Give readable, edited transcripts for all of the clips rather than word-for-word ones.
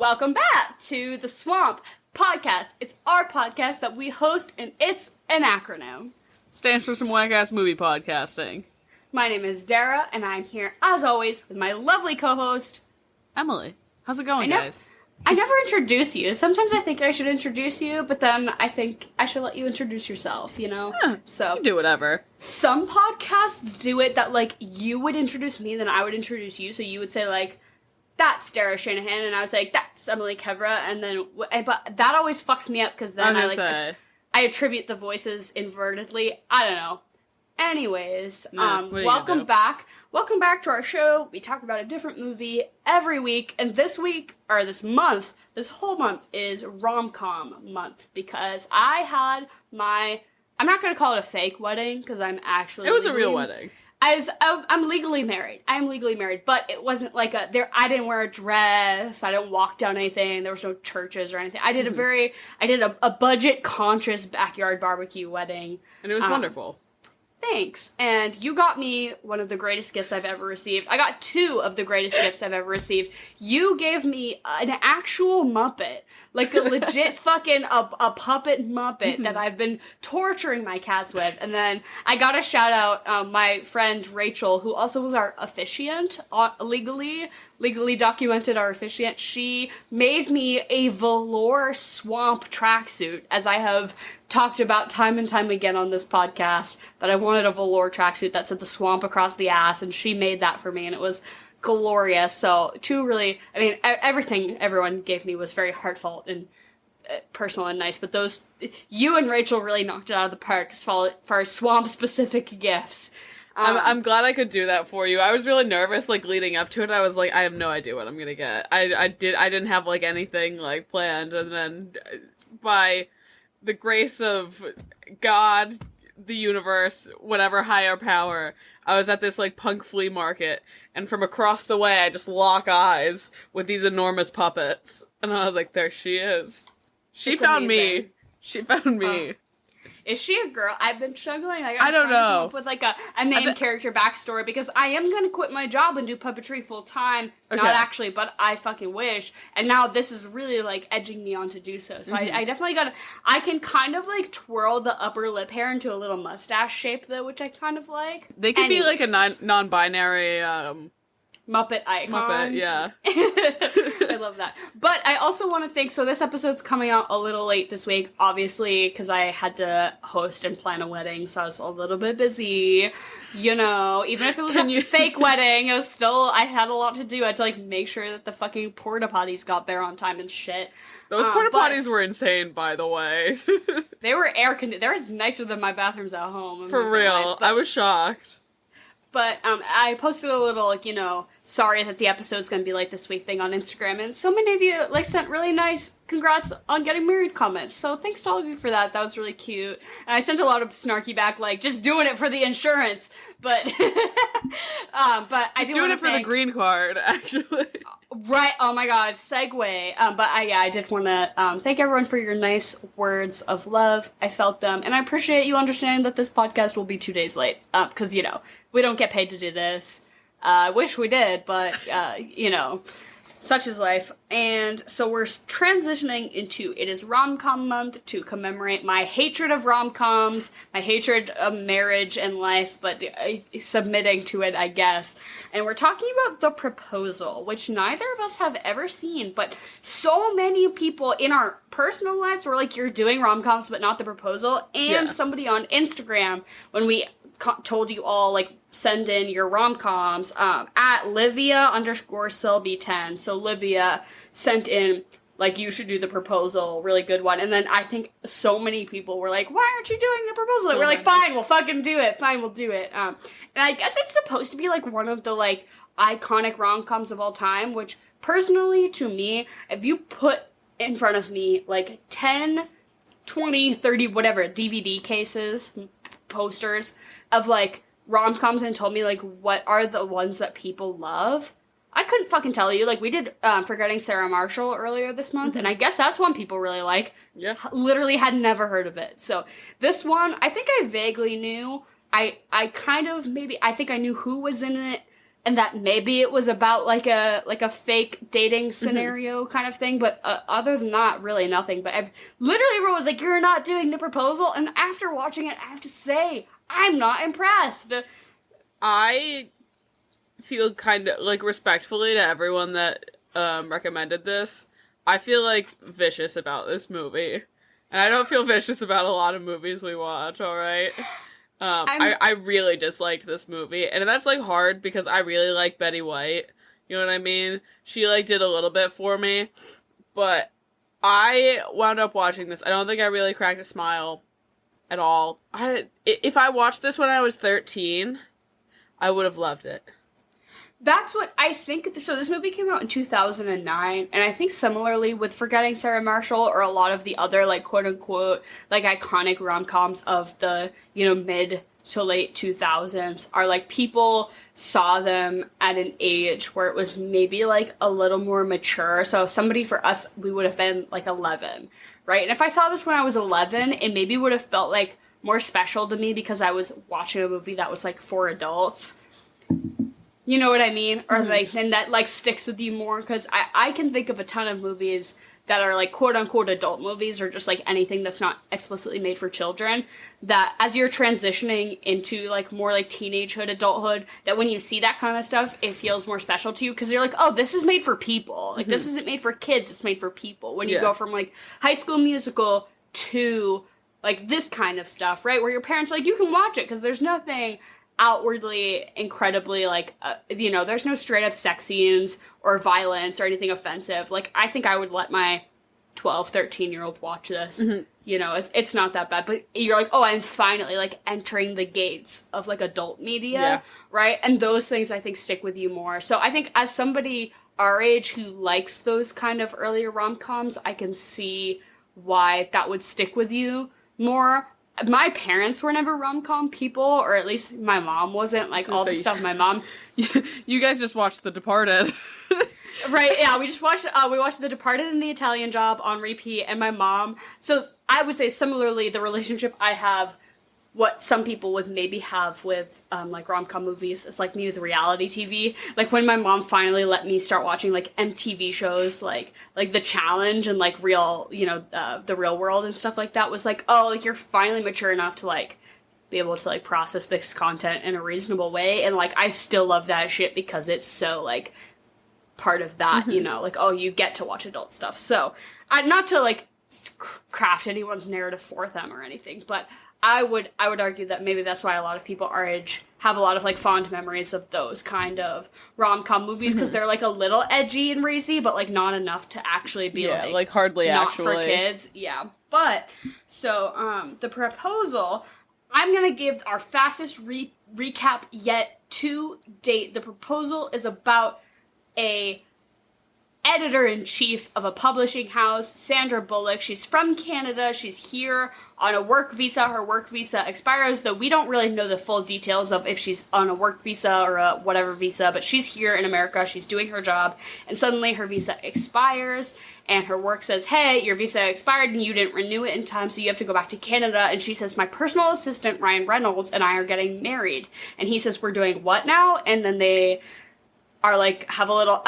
Welcome back to The Swamp Podcast. It's our podcast that we host, and it's an acronym. Stands for some whack-ass movie podcasting. My name is Dara, and I'm here, as always, with my lovely co-host, Emily. How's it going, guys? I never introduce you. Sometimes I think I should introduce you, but then I think I should let you introduce yourself, you know? So you do whatever. Some podcasts do it that, like, you would introduce me, then I would introduce you, so you would say, like, that's Dara Shanahan, and I was like, that's Emily Kevra, and then, but that always fucks me up, because then I attribute the voices invertedly. I don't know. Anyways, welcome back. Welcome back to our show. We talk about a different movie every week, and this whole month is rom-com month, because I had I'm not going to call it a fake wedding, because I'm actually... It was a real wedding. I'm legally married. I'm legally married, but it wasn't like I didn't wear a dress, I didn't walk down anything, there was no churches or anything. I did a budget-conscious backyard barbecue wedding. And it was wonderful. Thanks. And you got me one of the greatest gifts I've ever received. I got two of the greatest gifts I've ever received. You gave me an actual Muppet. Like a legit fucking a puppet Muppet that I've been torturing my cats with. And then I got to shout out my friend Rachel, who also was our officiant, legally documented our officiant. She made me a velour swamp tracksuit, as I have talked about time and time again on this podcast, that I wanted a velour tracksuit that said the swamp across the ass, and she made that for me, and it was glorious. So, everything everyone gave me was very heartfelt and personal and nice, but you and Rachel really knocked it out of the park as far as swamp-specific gifts. I'm glad I could do that for you. I was really nervous, like, leading up to it. I was like, I have no idea what I'm gonna get. I didn't have, like, anything, like, planned, and then by the grace of God, the universe, whatever higher power, I was at this, like, punk flea market, and from across the way, I just lock eyes with these enormous puppets, and I was like, there she is. She found me. She found me. Is she a girl? I've been struggling. I don't know. To come up with like a main character backstory, because I am going to quit my job and do puppetry full time. Okay. Not actually, but I fucking wish. And now this is really like edging me on to do so. So I definitely I can kind of like twirl the upper lip hair into a little mustache shape though, which I kind of like. They could be like a non-binary, Muppet icon. Muppet, yeah. I love that. But I also want to thank, so this episode's coming out a little late this week, obviously, because I had to host and plan a wedding, so I was a little bit busy, you know, even if it was a fake wedding, it was still, I had a lot to do. I had to, like, make sure that the fucking porta potties got there on time and shit. Those porta potties were insane, by the way. They were they were nicer than my bathrooms at home. For real. I was shocked. But I posted a little, like, you know, sorry that the episode's going to be like this week thing on Instagram, and so many of you, like, sent really nice congrats on getting married comments, so thanks to all of you for that. That was really cute. And I sent a lot of snarky back, like, just doing it for the insurance, but, but I do doing it for the green card, actually. Right, oh my god, segue. But I did want to thank everyone for your nice words of love. I felt them, and I appreciate you understanding that this podcast will be 2 days late, because, you know, we don't get paid to do this. I wish we did, but, you know, such is life. And so we're transitioning into, it is rom-com month to commemorate my hatred of rom-coms, my hatred of marriage and life, but submitting to it, I guess. And we're talking about The Proposal, which neither of us have ever seen, but so many people in our personal lives were like, you're doing rom-coms, but not The Proposal. And somebody on Instagram, when we told you all, like, send in your rom-coms, at Livia_Selby10. So Livia sent in, like, you should do The Proposal, really good one. And then I think so many people were like, why aren't you doing The Proposal? And we're like, fine, we'll fucking do it. Fine, we'll do it. And I guess it's supposed to be, like, one of the, like, iconic rom-coms of all time, which, personally, to me, if you put in front of me, like, 10, 20, 30, whatever, DVD cases, posters of, like, rom-coms and told me, like, what are the ones that people love, I couldn't fucking tell you. Like, we did Forgetting Sarah Marshall earlier this month, and I guess that's one people really like. Yeah. Literally had never heard of it. So this one, I think I vaguely knew. I kind of, maybe, I think I knew who was in it, and that maybe it was about like a fake dating scenario kind of thing, but other than that, really nothing. But I've literally everyone was like, "You're not doing the proposal," and after watching it, I have to say, I'm not impressed. I feel kind of like respectfully to everyone that recommended this. I feel like vicious about this movie, and I don't feel vicious about a lot of movies we watch. All right. I really disliked this movie, and that's, like, hard because I really like Betty White, you know what I mean? She, like, did a little bit for me, but I wound up watching this. I don't think I really cracked a smile at all. If I watched this when I was 13, I would have loved it. That's what I think. So this movie came out in 2009, and I think similarly with Forgetting Sarah Marshall or a lot of the other, like, quote-unquote, like, iconic rom-coms of the, you know, mid to late 2000s are, like, people saw them at an age where it was maybe, like, a little more mature. So somebody for us, we would have been, like, 11, right? And if I saw this when I was 11, it maybe would have felt, like, more special to me because I was watching a movie that was, like, for adults. You know what I mean? Or, like, and that, like, sticks with you more, because I can think of a ton of movies that are, like, quote-unquote adult movies, or just, like, anything that's not explicitly made for children, that as you're transitioning into, like, more, like, teenagehood, adulthood, that when you see that kind of stuff, it feels more special to you, because you're like, oh, this is made for people. Like, this isn't made for kids, it's made for people. When you go from, like, High School Musical to, like, this kind of stuff, right? Where your parents are like, you can watch it, because there's nothing outwardly incredibly, like, you know, there's no straight up sex scenes or violence or anything offensive. Like, I think I would let my 12, 13-year-old watch this. You know, it's not that bad. But you're like, oh, I'm finally, like, entering the gates of, like, adult media, right? And those things, I think, stick with you more. So I think as somebody our age who likes those kind of earlier rom-coms, I can see why that would stick with you more. My parents were never rom-com people, or at least my mom wasn't. Like, all the stuff my mom... You guys just watched The Departed. Right, yeah, we watched The Departed and The Italian Job on repeat, and my mom... So, I would say similarly, the relationship I have, what some people would maybe have with, like, rom-com movies, is like me with reality TV. Like, when my mom finally let me start watching, like, MTV shows, like The Challenge and, like, real, you know, The Real World and stuff like that, was like, oh, like, you're finally mature enough to, like, be able to, like, process this content in a reasonable way. And, like, I still love that shit because it's so, like, part of that, you know, like, oh, you get to watch adult stuff. So, not to, like, craft anyone's narrative for them or anything, but I would argue that maybe that's why a lot of people our age have a lot of, like, fond memories of those kind of rom-com movies, because they're, like, a little edgy and racy, but, like, not enough to actually be, like hardly not actually for kids. Yeah. But, so, The Proposal, I'm gonna give our fastest recap yet to date. The Proposal is about a editor-in-chief of a publishing house, Sandra Bullock. She's from Canada. She's here on a work visa. Her work visa expires, though we don't really know the full details of if she's on a work visa or a whatever visa, but she's here in America. She's doing her job, and suddenly her visa expires, and her work says, hey, your visa expired and you didn't renew it in time, so you have to go back to Canada. And she says, my personal assistant, Ryan Reynolds, and I are getting married. And he says, we're doing what now? And then they are, like, have a little,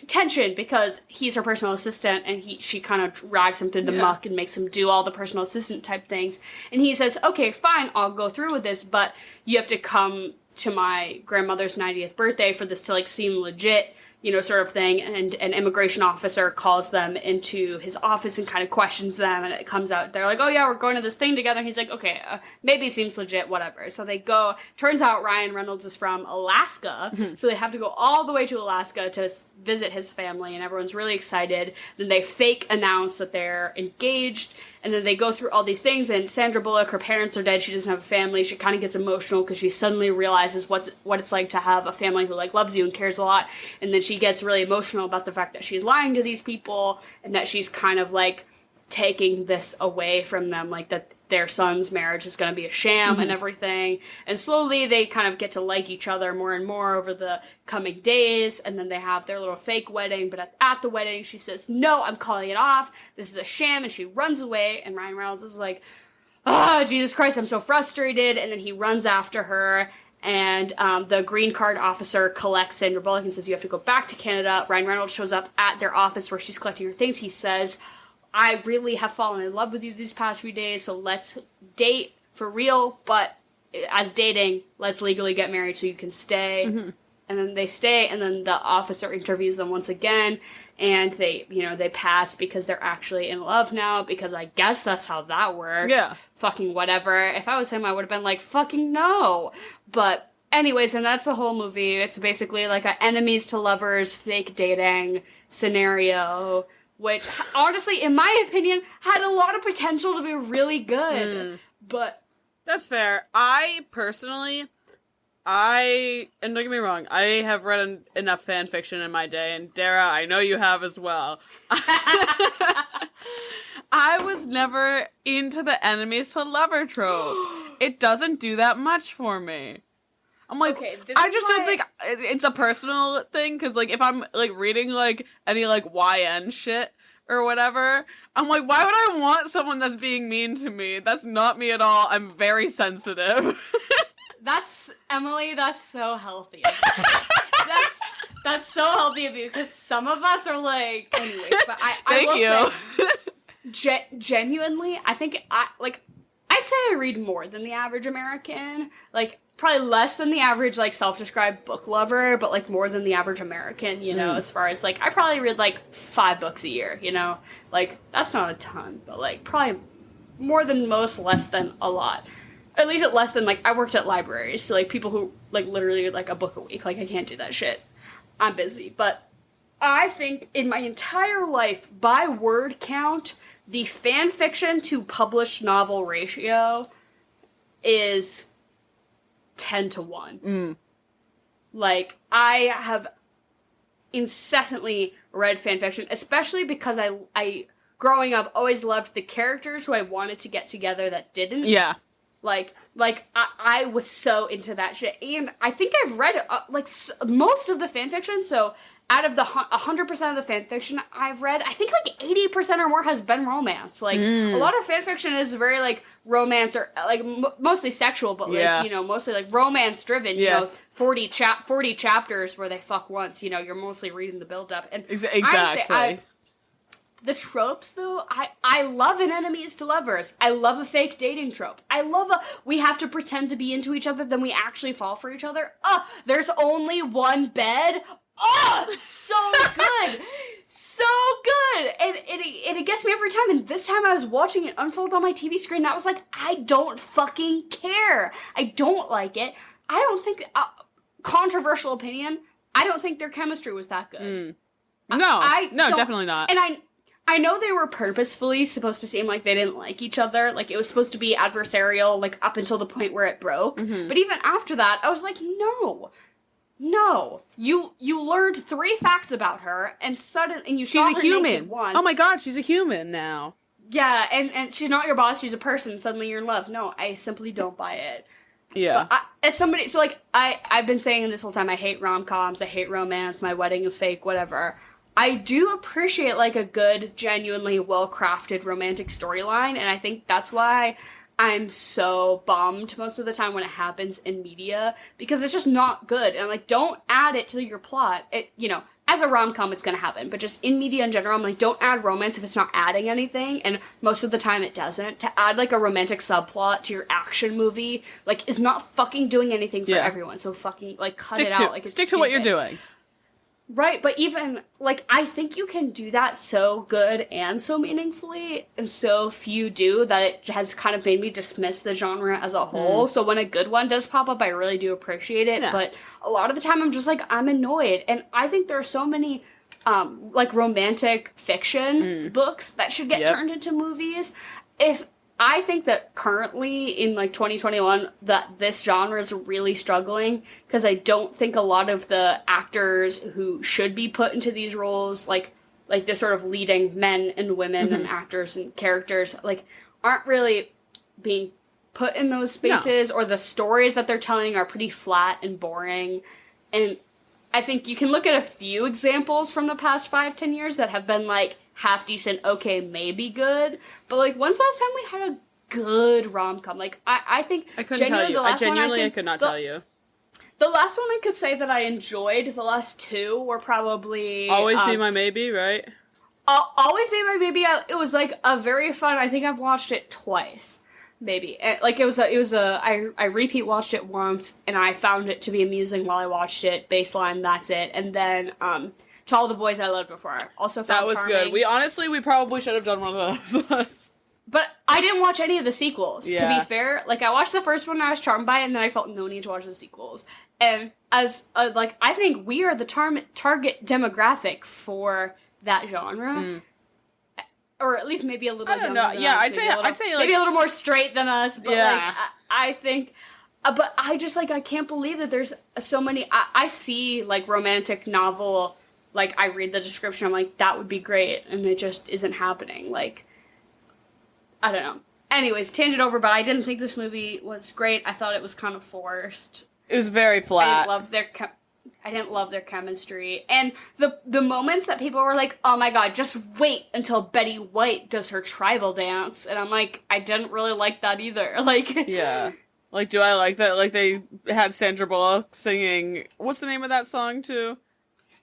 tension, because he's her personal assistant, and she kind of drags him through the muck and makes him do all the personal assistant type things. And he says, okay, fine, I'll go through with this, but you have to come to my grandmother's 90th birthday for this to, like, seem legit, you know, sort of thing. And an immigration officer calls them into his office and kind of questions them, and it comes out, they're like, oh yeah, we're going to this thing together. And he's like, okay, maybe it seems legit, whatever. So they go. Turns out Ryan Reynolds is from Alaska, so they have to go all the way to Alaska to visit his family, and everyone's really excited. Then they fake announce that they're engaged, and then they go through all these things, and Sandra Bullock, her parents are dead, she doesn't have a family, she kind of gets emotional because she suddenly realizes what it's like to have a family who, like, loves you and cares a lot, and then she gets really emotional about the fact that she's lying to these people, and that she's kind of, like, taking this away from them, like, that their son's marriage is going to be a sham and everything. And slowly they kind of get to like each other more and more over the coming days, and then they have their little fake wedding. But at the wedding, she says, no, I'm calling it off, this is a sham, and she runs away, and Ryan Reynolds is like, oh, Jesus Christ, I'm so frustrated. And then he runs after her, and the green card officer collects Sandra Bullock and says, you have to go back to Canada. Ryan Reynolds shows up at their office where she's collecting her things. He says, I really have fallen in love with you these past few days, so let's date for real, but as dating, let's legally get married so you can stay. Mm-hmm. And then they stay, and then the officer interviews them once again, and they pass because they're actually in love now, because I guess that's how that works. Yeah. Fucking whatever. If I was him, I would have been like, fucking no. But anyways, and that's the whole movie. It's basically like a enemies to lovers, fake dating scenario, which, honestly, in my opinion, had a lot of potential to be really good. But... That's fair. I, personally... and don't get me wrong, I have read enough fan fiction in my day, and Dara, I know you have as well. I was never into the enemies to lover trope. It doesn't do that much for me. I'm like, okay, I just don't think it's a personal thing, because, like, if I'm, like, reading, like, any, like, YN shit or whatever, I'm like, why would I want someone that's being mean to me? That's not me at all. I'm very sensitive. That's, Emily, that's so healthy. That's so healthy of you, because some of us are like, anyways, but I will say, genuinely, I think, I'd say I read more than the average American, like, probably less than the average, like, self-described book lover, but, like, more than the average American, you know, as far as, like, I probably read, like, 5 books a year, you know, like, that's not a ton, but, like, probably more than most, less than a lot. At least less than, like, I worked at libraries, so, like, people who, like, literally, like, a book a week, like, I can't do that shit. I'm busy. But I think in my entire life, by word count, the fan fiction to published novel ratio is 10 to 1. Like, I have incessantly read fan fiction, especially because I growing up, always loved the characters who I wanted to get together that didn't. Yeah. Like I was so into that shit, and I think I've read most of the fanfiction. So out of the 100% of the fanfiction I've read, I think like 80% or more has been romance. Like a lot of fanfiction is very like romance or like mostly sexual, but like you know mostly like romance driven. You know, 40 chapters where they fuck once. You know, you're mostly reading the build up, and exactly. The tropes, though, I love an enemies to lovers. I love a fake dating trope. I love we have to pretend to be into each other, then we actually fall for each other. There's only one bed. So good. So good. And it gets me every time. And this time I was watching it unfold on my TV screen, and I was like, I don't fucking care. I don't like it. I don't think, controversial opinion, I don't think their chemistry was that good. No, definitely not. And I know they were purposefully supposed to seem like they didn't like each other. Like, it was supposed to be adversarial, like, up until the point where it broke. But even after that, I was like, no. You learned 3 facts about her, and suddenly, she's a human. Once. Oh my god, she's a human now. Yeah, and she's not your boss, she's a person. Suddenly you're in love. No, I simply don't buy it. Yeah. But as somebody, so, like, I've been saying this whole time, I hate rom-coms, I hate romance, my wedding is fake, whatever. I do appreciate, like, a good, genuinely well-crafted romantic storyline, and I think that's why I'm so bummed most of the time when it happens in media, because it's just not good, and, like, don't add it to your plot. It, you know, as a rom-com, it's gonna happen, but just in media in general, I'm like, don't add romance if it's not adding anything, and most of the time it doesn't. To add, like, a romantic subplot to your action movie, like, is not fucking doing anything for everyone, so fucking, like, cut it out, like, it's stick to what you're doing. Right, but even, like, I think you can do that so good and so meaningfully, and so few do, that it has kind of made me dismiss the genre as a whole. So when a good one does pop up, I really do appreciate it, but a lot of the time I'm just like, I'm annoyed, and I think there are so many, like, romantic fiction books that should get turned into movies. I think that currently in, like, 2021 that this genre is really struggling, because I don't think a lot of the actors who should be put into these roles, like this sort of leading men and women and actors and characters, like, aren't really being put in those spaces, or the stories that they're telling are pretty flat and boring. And I think you can look at a few examples from the past 5-10 years that have been, like, half decent, okay, maybe good, but, like, when's the last time we had a good rom-com? Like, I think I couldn't tell you. I could not tell you. The last one I could say that I enjoyed, the last two were probably... Always Be My Maybe, right? Always Be My Maybe. It was like a very fun, I think I've watched it twice. Maybe. Like, I repeat watched it once, and I found it to be amusing while I watched it. Baseline, that's it. And then, To All the Boys I Loved Before, also found that was charming. good. We probably should have done one of those ones. But I didn't watch any of the sequels, yeah. to be fair. Like, I watched the first one and I was charmed by it, and then I felt no need to watch the sequels. And as, I think we are the target demographic for that genre. Mm. Or at least maybe a little I don't know. Yeah, I'd say like, maybe a little more straight than us, but yeah. like I think but I just like I can't believe that there's so many I see like romantic novel, like I read the description, I'm like that would be great, and it just isn't happening. Like I don't know. Anyways, tangent over, but I didn't think this movie was great. I thought it was kind of forced. It was very flat. I didn't love their chemistry. And the moments that people were like, oh my god, just wait until Betty White does her tribal dance. And I'm like, I didn't really like that either. Like, yeah. Like, do I like that? Like, they had Sandra Bullock singing, what's the name of that song, too?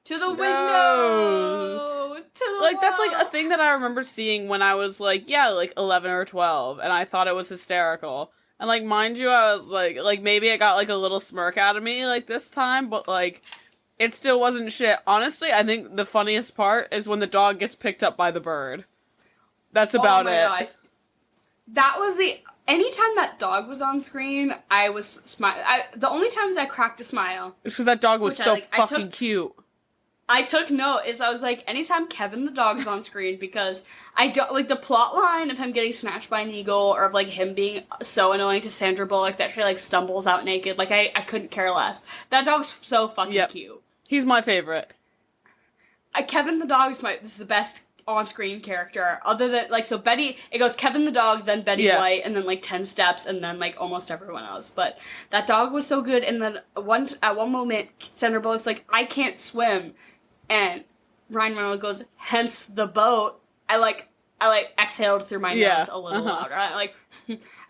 To the window! To the like, that's, like, a thing that I remember seeing when I was, like, 11 or 12. And I thought it was hysterical. And, like, mind you, I was, like, maybe it got, like, a little smirk out of me, like, this time, but, like, it still wasn't shit. Honestly, I think the funniest part is when the dog gets picked up by the bird. That's about it. God. That was anytime that dog was on screen, I was smiling. The only times I cracked a smile... It's because that dog was so fucking cute. I took note, I was like, anytime Kevin the dog's on screen, because I don't, like, the plot line of him getting snatched by an eagle, or of, like, him being so annoying to Sandra Bullock that she, like, stumbles out naked, like, I couldn't care less. That dog's so fucking cute. He's my favorite. Kevin the dog is the best on-screen character, other than, like, so Betty, it goes Kevin the dog, then Betty White, and then, like, 10 steps, and then, like, almost everyone else, but that dog was so good, and then at one moment, Sandra Bullock's like, I can't swim. And Ryan Reynolds goes, hence the boat. I exhaled through my nose a little louder. I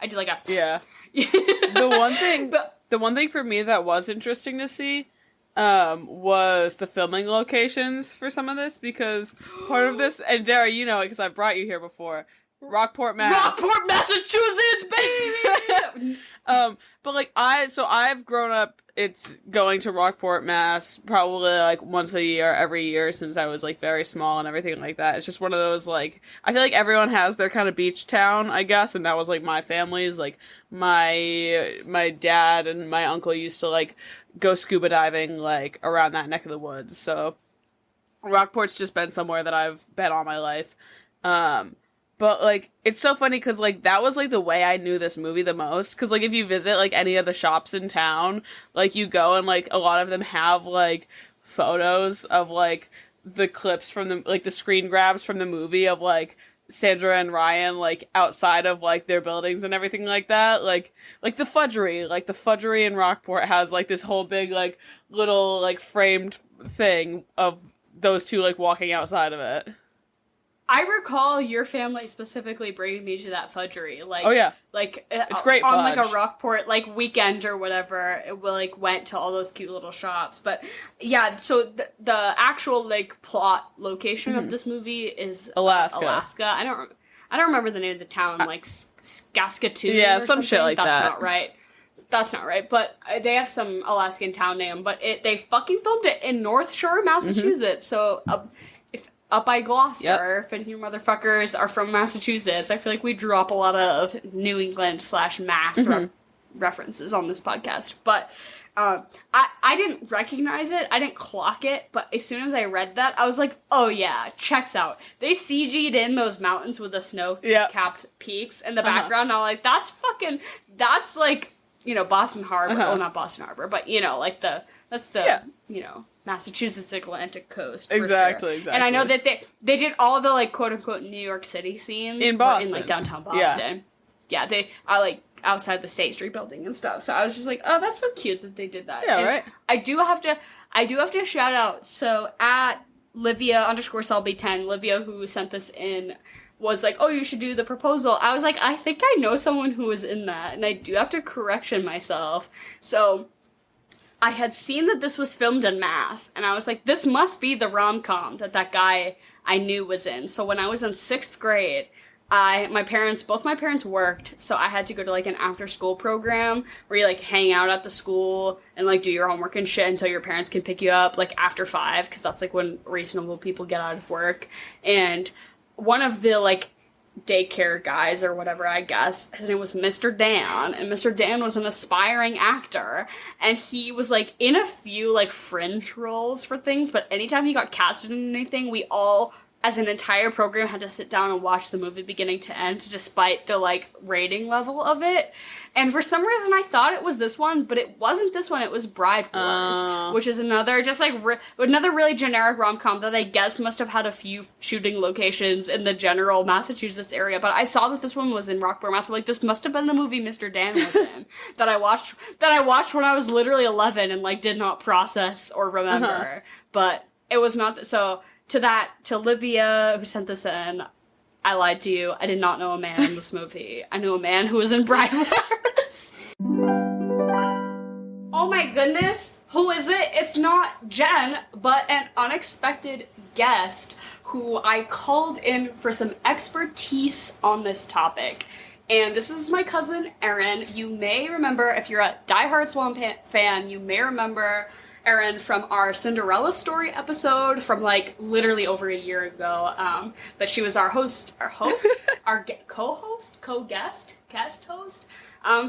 did like a... Yeah. The one thing for me that was interesting to see was the filming locations for some of this, because part of this, and Dara, you know it because I've brought you here before, Rockport, Massachusetts, baby! But like I've grown up, it's going to Rockport, Mass, probably like once a year, every year since I was like very small and everything like that. It's just one of those, like, I feel like everyone has their kind of beach town, I guess, and that was like my family's. Like my dad and my uncle used to like go scuba diving like around that neck of the woods. So Rockport's just been somewhere that I've been all my life. But, like, it's so funny because, like, that was, like, the way I knew this movie the most. Because, like, if you visit, like, any of the shops in town, like, you go and, like, a lot of them have, like, photos of, like, the clips from the, like, the screen grabs from the movie of, like, Sandra and Ryan, like, outside of, like, their buildings and everything like that. Like the Fudgery in Rockport has, like, this whole big, like, little, like, framed thing of those two, like, walking outside of it. I recall your family specifically bringing me to that Fudgery. Like, oh yeah, like it's great on fudge. Like a Rockport like weekend or whatever. We like went to all those cute little shops. But yeah, so the actual like plot location of this movie is Alaska. I don't remember the name of the town. Like Saskatoon. Yeah, or some something. shit like that. That's not right. But they have some Alaskan town name. But they fucking filmed it in North Shore, Massachusetts. So. Up by Gloucester, if any of you motherfuckers are from Massachusetts. I feel like we drop a lot of New England / Mass references on this podcast. But I didn't recognize it. I didn't clock it. But as soon as I read that, I was like, oh yeah, checks out. They CG'd in those mountains with the snow-capped peaks in the background. And I'm like, that's like, you know, Boston Harbor. Well, not Boston Harbor, but, you know, like that's the, you know, Massachusetts Atlantic coast. Exactly. And I know that they did all the like quote unquote New York City scenes in Boston, in like downtown Boston. Yeah, they are like outside the State Street building and stuff. So I was just like, oh, that's so cute that they did that. Yeah, and right. I do have to shout out. So at Livia_Selby10, Livia who sent this in was like, oh, you should do the proposal. I was like, I think I know someone who was in that, and I do have to correction myself. So I had seen that this was filmed en masse, and I was like, this must be the rom-com that guy I knew was in. So when I was in 6th grade, both my parents worked, so I had to go to like an after-school program where you like hang out at the school and like do your homework and shit until your parents can pick you up like after 5, because that's like when reasonable people get out of work. And one of the like daycare guys or whatever, I guess, his name was Mr. Dan, and Mr. Dan was an aspiring actor, and he was like in a few like fringe roles for things, but anytime he got casted in anything, we all as an entire program had to sit down and watch the movie beginning to end, despite the like rating level of it. And for some reason I thought it was this one, but it wasn't this one, it was Bride Wars, which is another just like another really generic rom-com that I guess must have had a few shooting locations in the general Massachusetts area. But I saw that this one was in Rockport, Mass. Like, this must have been the movie Mr. Dan was in that I watched when I was literally 11 and like did not process or remember. But it was not so. To Olivia, who sent this in, I lied to you. I did not know a man in this movie. I knew a man who was in Bride Wars. Oh my goodness. Who is it? It's not Jen, but an unexpected guest who I called in for some expertise on this topic. And this is my cousin, Erin. You may remember, if you're a diehard Swan fan, you may remember Erin from our Cinderella story episode from like literally over a year ago. But she was our guest host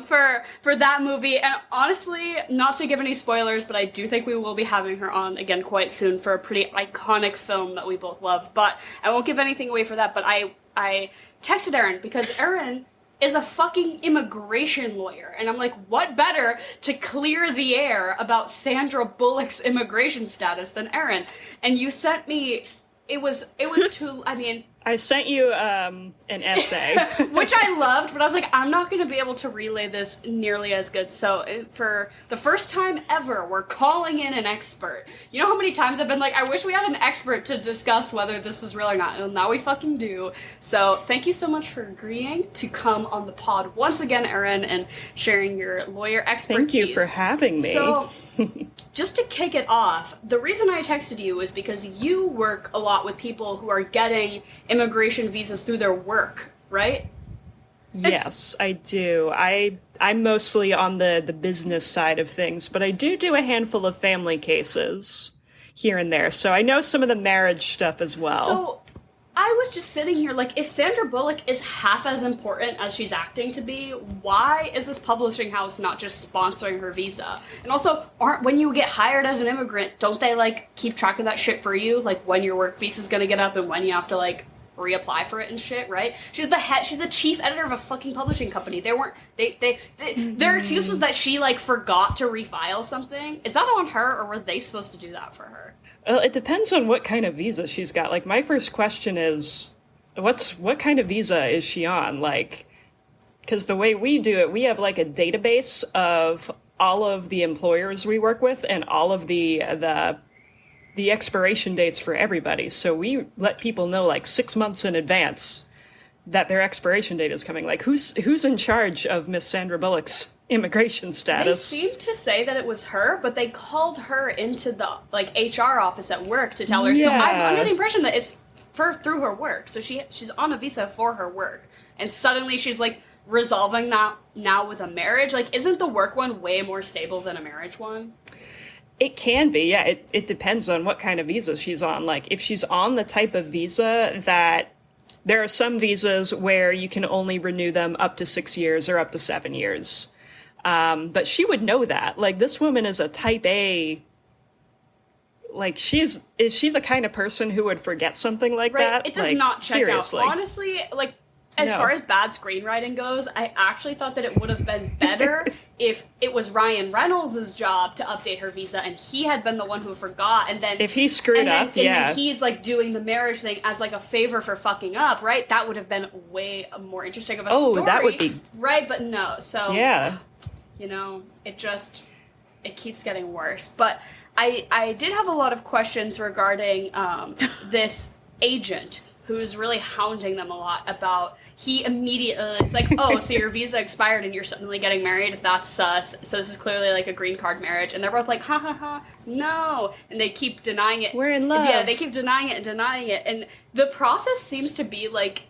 for that movie. And honestly, not to give any spoilers, but I do think we will be having her on again quite soon for a pretty iconic film that we both love. But I won't give anything away for that. But I texted Erin because Erin is a fucking immigration lawyer. And I'm like, what better to clear the air about Sandra Bullock's immigration status than Erin? And you sent me, it was too, I mean, I sent you an essay. Which I loved, but I was like, I'm not going to be able to relay this nearly as good. So for the first time ever, we're calling in an expert. You know how many times I've been like, I wish we had an expert to discuss whether this is real or not. And now we fucking do. So thank you so much for agreeing to come on the pod once again, Erin, and sharing your lawyer expertise. Thank you for having me. So just to kick it off, the reason I texted you is because you work a lot with people who are getting immigration visas through their work, right? Yes, I do. I'm mostly on the business side of things, but I do a handful of family cases here and there. So I know some of the marriage stuff as well. So I was just sitting here like, if Sandra Bullock is half as important as she's acting to be, why is this publishing house not just sponsoring her visa? And also, when you get hired as an immigrant, don't they like keep track of that shit for you? Like when your work visa's gonna get up and when you have to like reapply for it and shit, right? She's the chief editor of a fucking publishing company. Their excuse was that she like forgot to refile something. Is that on her, or were they supposed to do that for her? Well, it depends on what kind of visa she's got. Like, my first question is, what kind of visa is she on? Like, because the way we do it, we have like a database of all of the employers we work with and all of the expiration dates for everybody. So we let people know like 6 months in advance that their expiration date is coming. Like, who's in charge of Miss Sandra Bullock's immigration status? They seemed to say that it was her, but they called her into the like HR office at work to tell her. Yeah. So I'm under the impression that it's through her work. So she's on a visa for her work, and suddenly she's like resolving that now with a marriage. Like, isn't the work one way more stable than a marriage one? It can be, yeah. It depends on what kind of visa she's on. Like, if she's on the type of visa that there are some visas where you can only renew them up to 6 years or up to 7 years. But she would know that. Like, this woman is a type A. Like, is she the kind of person who would forget something like that? It does like, not check seriously. out. Honestly, like, as far as bad screenwriting goes, I actually thought that it would have been better if it was Ryan Reynolds' job to update her visa and he had been the one who forgot, and then if he screwed up, and then he's like doing the marriage thing as like a favor for fucking up, right? That would have been way more interesting of a story. Oh, that would be right, but no. So yeah, you know, it keeps getting worse. But I did have a lot of questions regarding this agent who's really hounding them a lot about. He immediately is like, oh, so your visa expired and you're suddenly getting married? That's sus. So this is clearly like a green card marriage. And they're both like, ha ha ha, no. And they keep denying it. We're in love. Yeah, they keep denying it and denying it. And the process seems to be like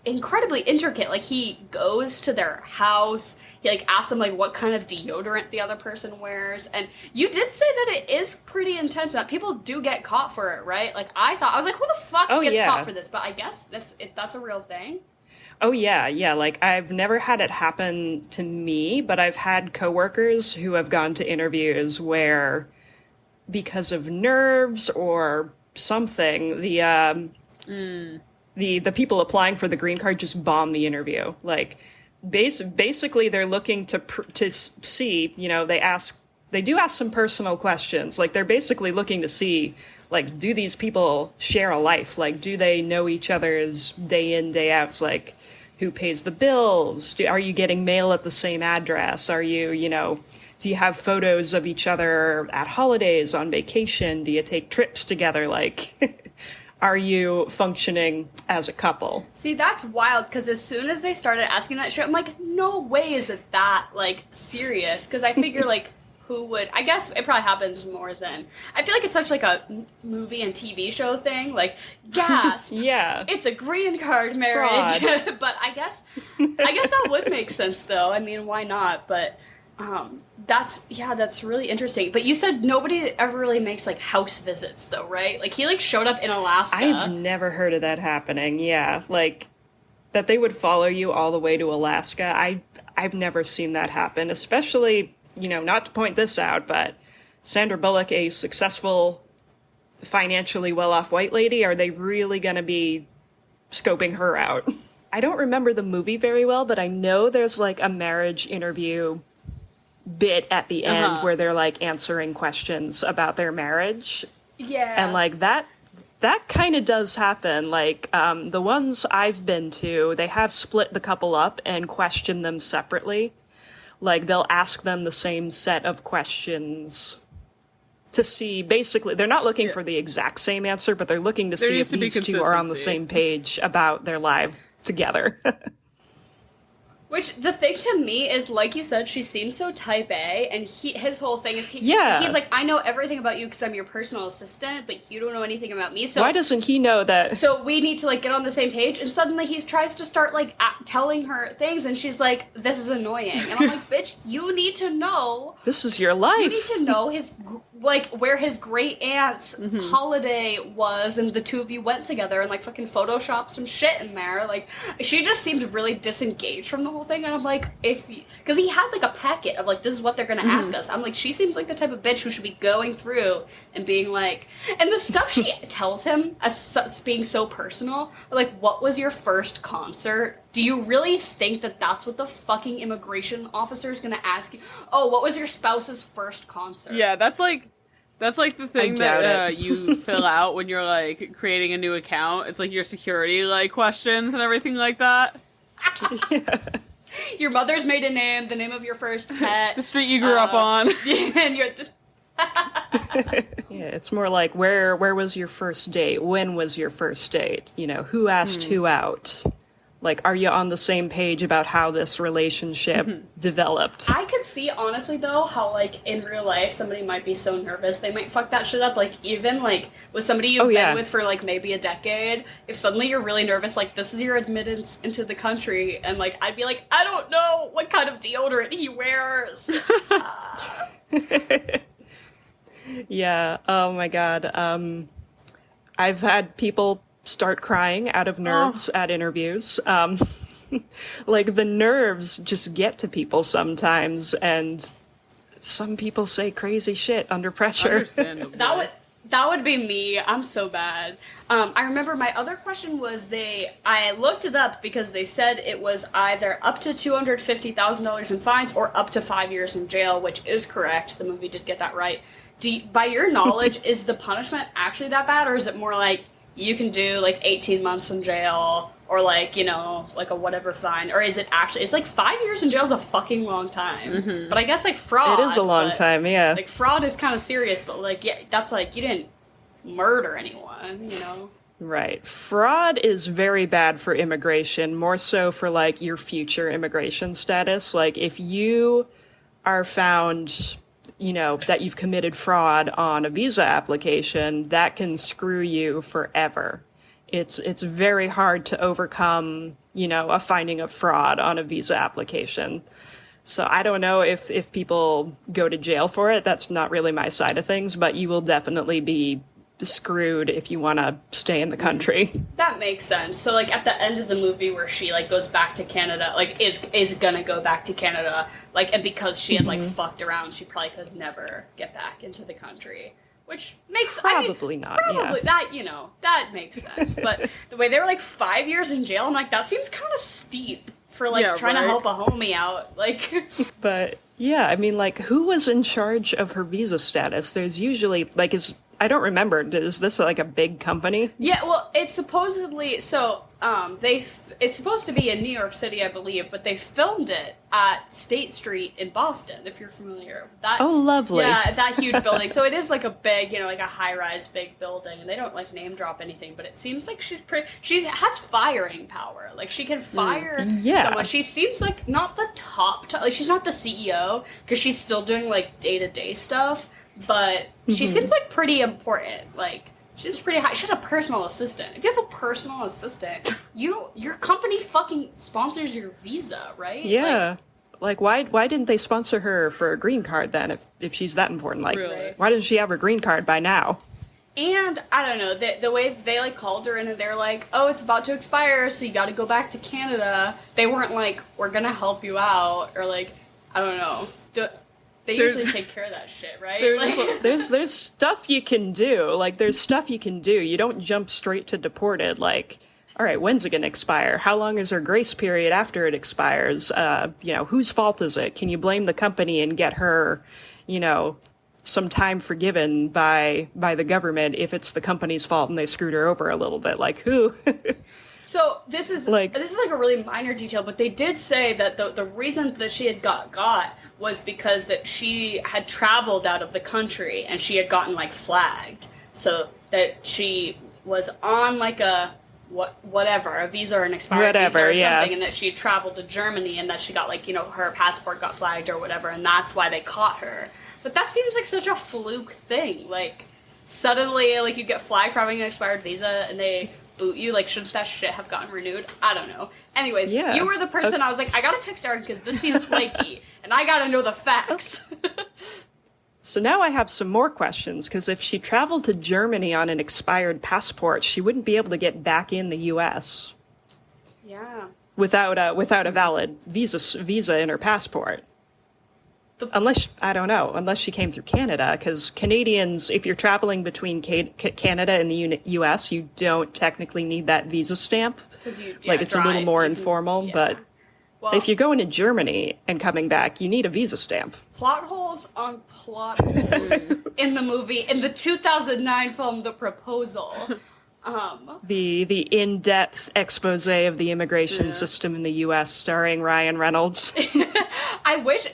incredibly intricate. Like, he goes to their house, he like asks them like what kind of deodorant the other person wears, and you did say that it is pretty intense, that people do get caught for it, right? Like, I was like, who the fuck gets caught for this? But I guess that's a real thing. Oh, yeah. Like, I've never had it happen to me, but I've had coworkers who have gone to interviews where, because of nerves or something, the people applying for the green card just bomb the interview. Like, basically, they're looking to see, you know, they do ask some personal questions. Like, they're basically looking to see, like, do these people share a life? Like, do they know each other's day in, day outs? Like, who pays the bills? Are you getting mail at the same address? Are you, you know, do you have photos of each other at holidays, on vacation? Do you take trips together? Like, are you functioning as a couple? See, that's wild, because as soon as they started asking that shit, I'm like, no way is it that, like, serious? Because I figure, like, who would... I guess it probably happens more than... I feel like it's such, like, a movie and TV show thing. Like, gasp! Yeah. It's a green card marriage. But I guess that would make sense, though. I mean, why not? But that's really interesting. But you said nobody ever really makes, like, house visits, though, right? Like, he, like, showed up in Alaska. I've never heard of that happening. Yeah, like, that they would follow you all the way to Alaska. I've never seen that happen, especially... You know, not to point this out, but Sandra Bullock, a successful, financially well-off white lady, are they really going to be scoping her out? I don't remember the movie very well, but I know there's, like, a marriage interview bit at the end where they're, like, answering questions about their marriage. Yeah. And, like, that kind of does happen. Like, the ones I've been to, they have split the couple up and questioned them separately. Like, they'll ask them the same set of questions to see, basically, they're not looking for the exact same answer, but they're looking to see if these two are on the same page about their life together. Which, the thing to me is, like you said, she seems so type A, and his whole thing is, he's like, I know everything about you because I'm your personal assistant, but you don't know anything about me, so... Why doesn't he know that? So we need to, like, get on the same page, and suddenly he tries to start, like, telling her things, and she's like, this is annoying. And I'm like, bitch, you need to know... This is your life. You need to know his, like, where his great aunt's holiday was, and the two of you went together, and, like, fucking Photoshop some shit in there. Like, she just seemed really disengaged from the whole thing, and I'm like, because he had, like, a packet of, like, this is what they're gonna ask us. I'm like, she seems like the type of bitch who should be going through and being like, and the stuff she tells him as being so personal, like, what was your first concert? Do you really think that that's what the fucking immigration officer is gonna ask you? Oh, what was your spouse's first concert? Yeah, that's like the thing that you fill out when you're, like, creating a new account. It's like your security, like, questions and everything like that. Yeah. Your mother's maiden name, the name of your first pet. The street you grew up on. And you're... Yeah, it's more like, where was your first date? When was your first date? You know, who asked who out? Like, are you on the same page about how this relationship developed? I could see, honestly, though, how, like, in real life, somebody might be so nervous they might fuck that shit up. Like, even, like, with somebody you've been with for, like, maybe a decade, if suddenly you're really nervous, like, this is your admittance into the country, and, like, I'd be like, I don't know what kind of deodorant he wears. Yeah, oh my god. I've had people start crying out of nerves at interviews. Like, the nerves just get to people sometimes, and some people say crazy shit under pressure. Understandable. That would be me. I'm so bad. I remember my other question was I looked it up because they said it was either up to $250,000 in fines or up to 5 years in jail, which is correct. The movie did get that right. By your knowledge, is the punishment actually that bad, or is it more like you can do, like, 18 months in jail, or, like, you know, like a whatever fine, or is it actually, it's like 5 years in jail is a fucking long time. But I guess, like, fraud. It is a long time, yeah. Like, fraud is kind of serious, but, like, yeah, that's like, you didn't murder anyone, you know? Right. Fraud is very bad for immigration, more so for like your future immigration status. Like if you are found, that you've committed fraud on a visa application, that can screw you forever. It's very hard to overcome, a finding of fraud on a visa application. So I don't know if people go to jail for it. That's not really my side of things, but you will definitely be screwed if you want to stay in the country. That makes sense. So like at the end of the movie where she like goes back to Canada, like is gonna go back to Canada, like, and because she had like fucked around, she probably could never get back into the country. Which makes probably not. Probably yeah. that makes sense. But the way they were like 5 years in jail, I'm like, that seems kind of steep for like trying to help a homie out. Like, but yeah, I mean, like, who was in charge of her visa status? There's usually like I don't remember. Is this like a big company? Yeah, well, it's supposedly so. It's supposed to be in New York City, I believe, but they filmed it at State Street in Boston. If you're familiar with that. Oh, lovely. Yeah, that huge building. So it is like a big, like a high-rise big building, and they don't like name drop anything, but it seems like she has firing power. Like she can fire someone. She seems like not the top, like she's not the CEO because she's still doing like day-to-day stuff. But she seems like pretty important. Like she's pretty high. She's a personal assistant. If you have a personal assistant, your company fucking sponsors your visa, right? Yeah. Like why didn't they sponsor her for a green card then? If she's that important, like really? Why doesn't she have her green card by now? And I don't know, the way they like called her in and they're like, oh, it's about to expire, so you got to go back to Canada. They weren't like, we're gonna help you out, or like, I don't know. They usually take care of that shit, right? There's stuff you can do. Like, there's stuff you can do. You don't jump straight to deported. Like, all right, when's it going to expire? How long is her grace period after it expires? Whose fault is it? Can you blame the company and get her, some time forgiven by the government if it's the company's fault and they screwed her over a little bit? Like, who? So this is like a really minor detail, but they did say that the reason that she had got was because that she had traveled out of the country and she had gotten like flagged, so that she was on like a visa or an expired visa or something, and that she had traveled to Germany and that she got like her passport got flagged or whatever, and that's why they caught her. But that seems like such a fluke thing. Like suddenly, like you get flagged for having an expired visa and they boot you. Like, shouldn't that shit have gotten renewed? I don't know. Anyways, you were the person I was like, I gotta text Aaron because this seems flaky, and I gotta know the facts. So now I have some more questions, because if she traveled to Germany on an expired passport, she wouldn't be able to get back in the U.S. Yeah. Without a valid visa in her passport. Unless she came through Canada, because Canadians, if you're traveling between Canada and the U.S., you don't technically need that visa stamp. It's a little more informal, but if you're going to Germany and coming back, you need a visa stamp. Plot holes on plot holes in the movie, in the 2009 film, The Proposal. The in-depth expose of the immigration system in the U.S. starring Ryan Reynolds. I wish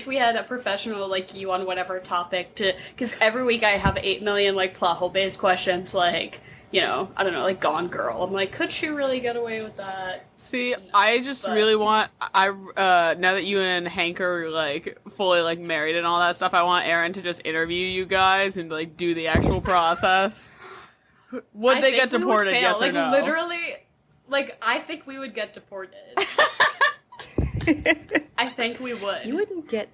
we had a professional like you on whatever topic because every week I have 8 million like plot hole based questions like, I don't know, like Gone Girl. I'm like, could she really get away with that? See, I just really want, now that you and Hank are like fully like married and all that stuff, I want Aaron to just interview you guys and like do the actual process. Would they get deported? Yes or no? Literally, I think we would get deported. I think we would. You wouldn't get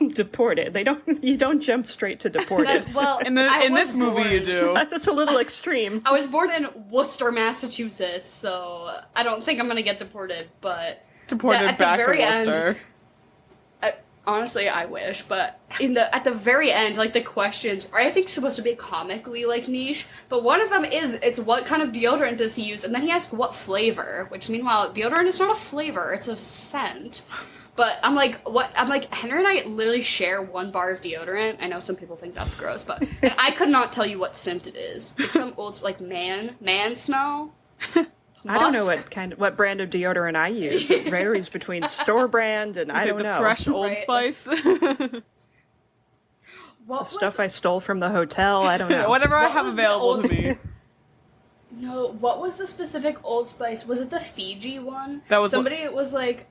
deported. You don't jump straight to deported. In this movie you do. That's a little extreme. I was born in Worcester, Massachusetts, so I don't think I'm gonna get deported, but deported back to Worcester. Honestly, I wish, but at the very end, like the questions are, I think, supposed to be comically like niche. But one of them it's what kind of deodorant does he use, and then he asks what flavor. Which meanwhile, deodorant is not a flavor; it's a scent. But I'm like, what? I'm like, Henry and I literally share one bar of deodorant. I know some people think that's gross, but and I could not tell you what scent it is. It's some old like man smell. I don't know what brand of deodorant I use. It varies between store brand and I don't know. Fresh Old Spice. The stuff I stole from the hotel. I don't know. Whatever I have available to me. No, what was the specific Old Spice? Was it the Fiji one? That was somebody was like,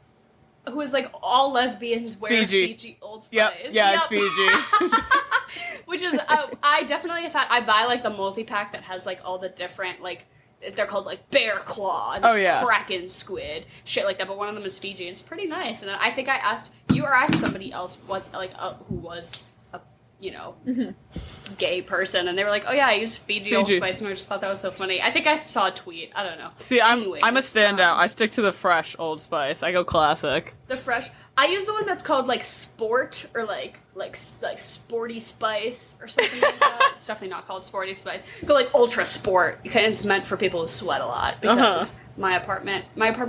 who was like all lesbians wear Fiji Old Spice. Yep, it's Fiji. Which is, I definitely have had. I buy like the multi-pack that has like all the different like. They're called like bear claw and kraken squid, shit like that. But one of them is Fiji, and it's pretty nice. And then I think I asked you or asked somebody else what like who was a gay person, and they were like, "Oh yeah, I use Fiji Old Spice," and I just thought that was so funny. I think I saw a tweet. I don't know. See, I'm a standout. I stick to the fresh Old Spice. I go classic. The fresh. I use the one that's called like Sport or like Sporty Spice or something like that. It's definitely not called Sporty Spice. Go like Ultra Sport because it's meant for people who sweat a lot. Because my apartment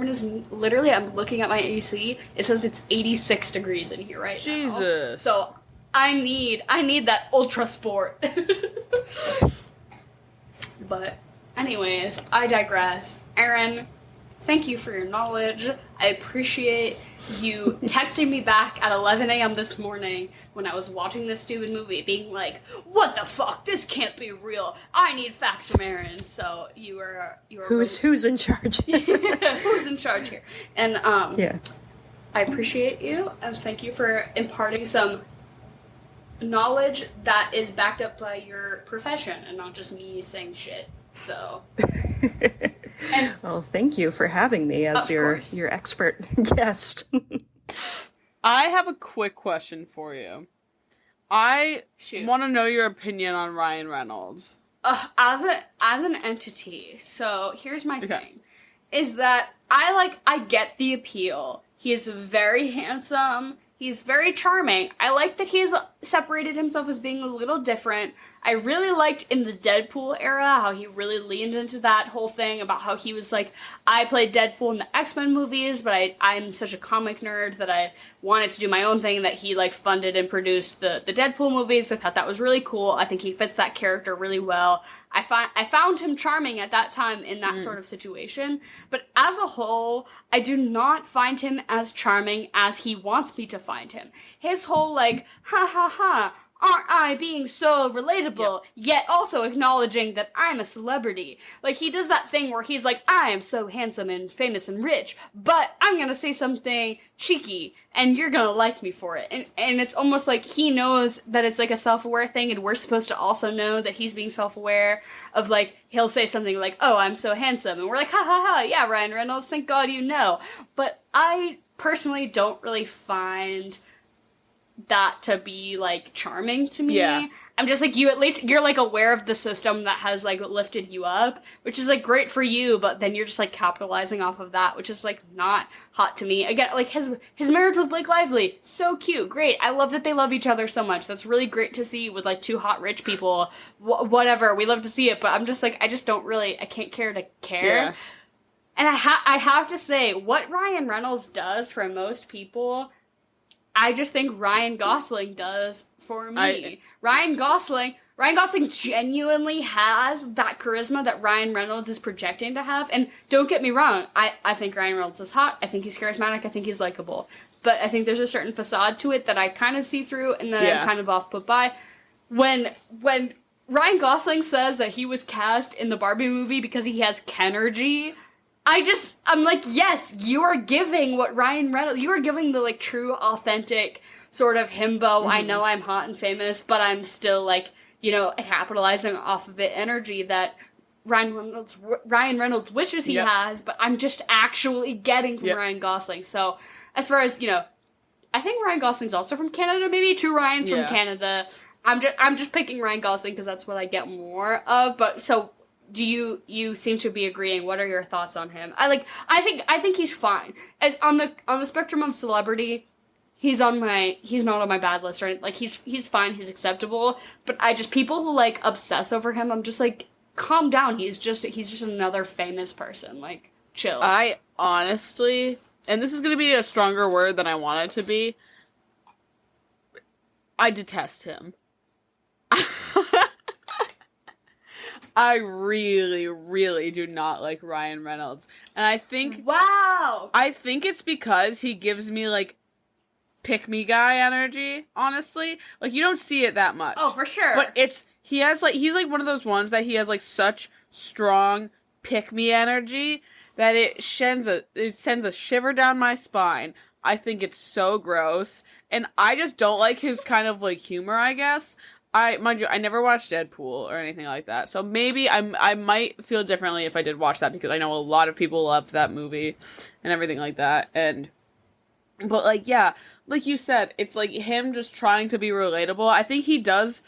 is literally. I'm looking at my AC. It says it's 86 degrees in here right now. Jesus. So I need that Ultra Sport. But anyways, I digress. Aaron, thank you for your knowledge. I appreciate you texting me back at 11 a.m. this morning when I was watching this stupid movie, being like, "What the fuck? This can't be real. I need facts from Aaron." So you are who's in charge? Who's in charge here? And yeah, I appreciate you and thank you for imparting some knowledge that is backed up by your profession and not just me saying shit. So. And, well, thank you for having me as your expert guest. I have a quick question for you. I want to know your opinion on Ryan Reynolds. As an entity, so here's my thing. Is that I get the appeal. He's very handsome. He's very charming. I like that he's separated himself as being a little different. I really liked in the Deadpool era how he really leaned into that whole thing about how he was like, I played Deadpool in the X-Men movies, but I'm such a comic nerd that I wanted to do my own thing, that he like funded and produced the Deadpool movies. I thought that was really cool. I think he fits that character really well. I found him charming at that time in that sort of situation. But as a whole, I do not find him as charming as he wants me to find him. His whole like, ha ha ha, aren't I being so relatable, yet also acknowledging that I'm a celebrity. Like, he does that thing where he's like, I am so handsome and famous and rich, but I'm gonna say something cheeky, and you're gonna like me for it. And it's almost like he knows that it's like a self-aware thing, and we're supposed to also know that he's being self-aware of, like, he'll say something like, oh, I'm so handsome, and we're like, ha ha ha, yeah, Ryan Reynolds, thank God you know. But I personally don't really find that to be like charming to me. Yeah. I'm just like, you're like aware of the system that has like lifted you up, which is like great for you, but then you're just like capitalizing off of that, which is like not hot to me. Again, like his marriage with Blake Lively, so cute, great. I love that they love each other so much. That's really great to see with like two hot rich people. Whatever, we love to see it, but I'm just like, I can't care to care. Yeah. And I have to say, what Ryan Reynolds does for most people, I just think Ryan Gosling does for me. Ryan Gosling genuinely has that charisma that Ryan Reynolds is projecting to have. And don't get me wrong, I think Ryan Reynolds is hot. I think he's charismatic. I think he's likable. But I think there's a certain facade to it that I kind of see through and that I'm kind of off put by. When Ryan Gosling says that he was cast in the Barbie movie because he has Kenergy, I'm like, yes, you are giving what Ryan Reynolds, you are giving the, like, true, authentic sort of himbo, I know I'm hot and famous, but I'm still, like, you know, capitalizing off of it energy that Ryan Reynolds wishes he has, but I'm just actually getting from Ryan Gosling. So, as far as, you know, I think Ryan Gosling's also from Canada, maybe 2 Ryans from Canada. I'm just picking Ryan Gosling because that's what I get more of, but, so, do you seem to be agreeing? What are your thoughts on him? I think he's fine. On the spectrum of celebrity, he's not on my bad list, right? Like he's fine, he's acceptable. But people who like obsess over him, I'm just like, calm down. He's just another famous person. Like, chill. I honestly, and this is gonna be a stronger word than I want it to be, I detest him. I really, really do not like Ryan Reynolds. And I think... Wow! I think it's because he gives me, like, pick-me guy energy, honestly. Like, you don't see it that much. Oh, for sure. But he's, like, one of those ones that he has, like, such strong pick-me energy that it sends a shiver down my spine. I think it's so gross, and I just don't like his kind of like humor, I guess. Mind you, I never watched Deadpool or anything like that, so maybe I might feel differently if I did watch that, because I know a lot of people loved that movie and everything like that, but like, yeah, like you said, it's like him just trying to be relatable. I think he does,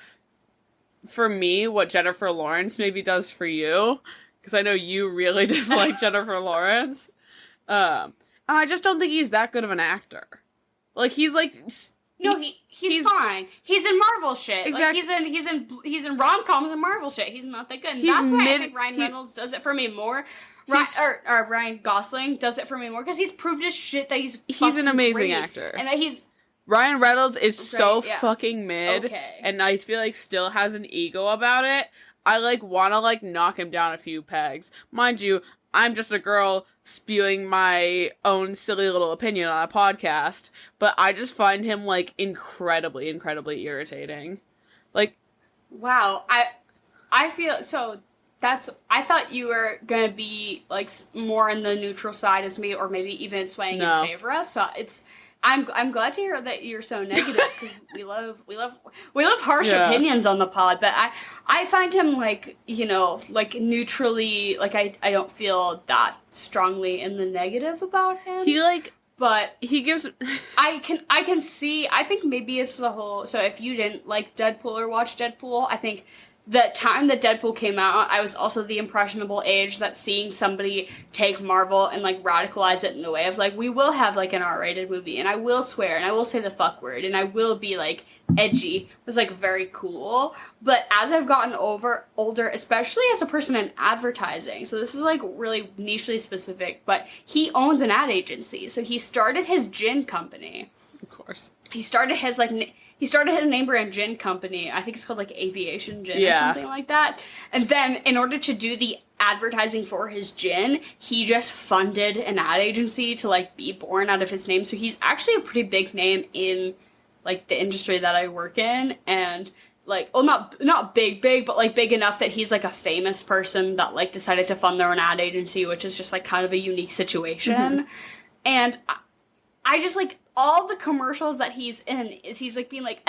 for me, what Jennifer Lawrence maybe does for you, because I know you really dislike Jennifer Lawrence. I just don't think he's that good of an actor. Like, he's like... No, he's fine. He's in Marvel shit. Exactly. Like, he's in rom-coms and Marvel shit. He's not that good. And that's why I think Ryan Reynolds does it for me more. Ryan Gosling does it for me more, because he's proved his shit that he's an amazing great, actor. and that he's... Ryan Reynolds is so yeah. fucking mid, Okay. and I feel like still has an ego about it. I like want to like knock him down a few pegs. Mind you, I'm just a girl spewing my own silly little opinion on a podcast, but I just find him like incredibly, incredibly irritating. Like, wow, I feel so. I thought you were gonna be like more in the neutral side as me, or maybe even swaying in favor of. So I'm glad to hear that you're so negative, because we love harsh opinions on the pod. But I find him like, you know, like neutrally, like I don't feel that strongly in the negative about him. But he gives... I can see, I think maybe it's the whole... So if you didn't like Deadpool or watch Deadpool, I think the time that Deadpool came out, I was also the impressionable age that seeing somebody take Marvel and like radicalize it in the way of like, we will have like an R-rated movie, and I will swear, and I will say the fuck word, and I will be like edgy, was like very cool. But as I've gotten older, especially as a person in advertising, so this is like really nichely specific, but he owns an ad agency. So he started his gin company. Of course. He started his name brand gin company. I think it's called like Aviation Gin or something like that. And then in order to do the advertising for his gin, he just funded an ad agency to like be born out of his name. So he's actually a pretty big name in like the industry that I work in, and like, well, not big, but like big enough that he's like a famous person that like decided to fund their own ad agency, which is just like kind of a unique situation. Mm-hmm. And I just like all the commercials that he's in is he's like being like,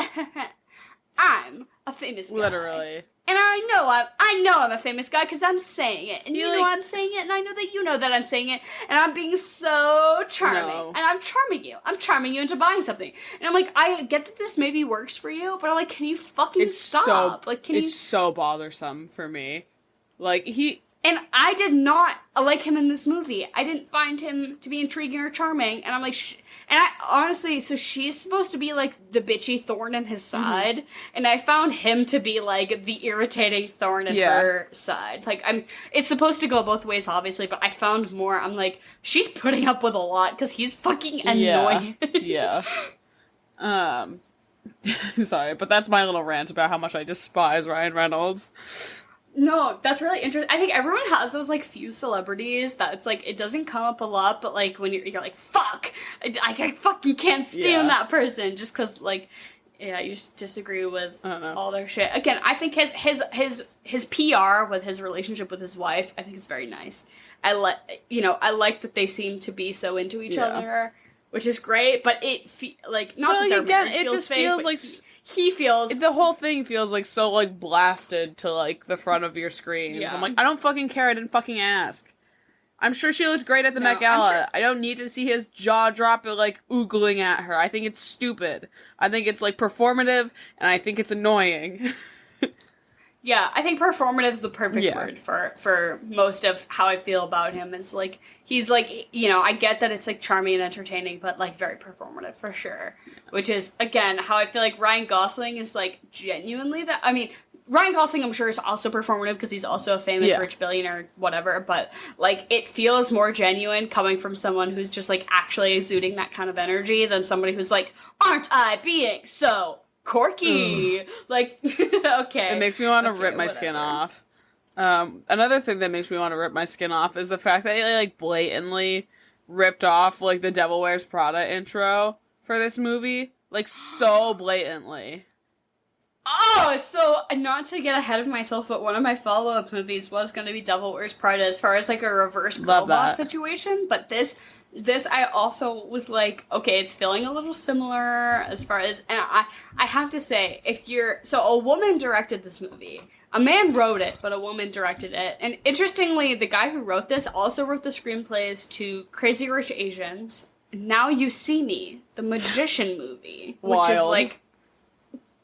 I'm a famous guy. Literally. And I know I'm a famous guy because I'm saying it. And you know I'm saying it, and I know that you know that I'm saying it. And I'm being so charming. No. And I'm charming you. I'm charming you into buying something. And I'm like, I get that this maybe works for you, but I'm like, can you fucking stop? It's so bothersome for me. Like, And I did not like him in this movie. I didn't find him to be intriguing or charming. And I'm like, and I honestly, so she's supposed to be like the bitchy thorn in his side. Mm-hmm. And I found him to be like the irritating thorn in her side. Like, it's supposed to go both ways, obviously, but I found more. I'm like, she's putting up with a lot because he's fucking annoying. Yeah. Sorry, but that's my little rant about how much I despise Ryan Reynolds. No, that's really interesting. I think everyone has those, like, few celebrities that it's, like, it doesn't come up a lot, but, like, when you're like, fuck! I fucking can't stand that person, just because, like, yeah, you just disagree with all their shit. Again, I think his PR with his relationship with his wife, I think is very nice. I like that they seem to be so into each other, which is great, but it, just feels like... He feels... The whole thing feels, like, so, like, blasted to, like, the front of your screen. Yeah. So I'm like, I don't fucking care. I didn't fucking ask. I'm sure she looked great at the Met Gala. Sure. I don't need to see his jaw drop or, like, oogling at her. I think it's stupid. I think it's, like, performative, and I think it's annoying. Yeah, I think performative is the perfect word for most of how I feel about him. It's like, he's like, you know, I get that it's like charming and entertaining, but like very performative for sure. Which is, again, how I feel like Ryan Gosling is like genuinely that. I mean, Ryan Gosling, I'm sure, is also performative because he's also a famous rich billionaire, whatever. But like, it feels more genuine coming from someone who's just like actually exuding that kind of energy than somebody who's like, aren't I being so quirky? Like, okay. It makes me want to rip my skin off. Another thing that makes me want to rip my skin off is the fact that they, like, blatantly ripped off, like, the Devil Wears Prada intro for this movie. Like, so blatantly. Oh, so not to get ahead of myself, but one of my follow-up movies was going to be Devil Wears Prada as far as like a reverse girl boss situation, but this I also was like, okay, it's feeling a little similar as far as, and I have to say, so a woman directed this movie. A man wrote it, but a woman directed it. And interestingly, the guy who wrote this also wrote the screenplays to Crazy Rich Asians, Now You See Me, the magician movie, which is like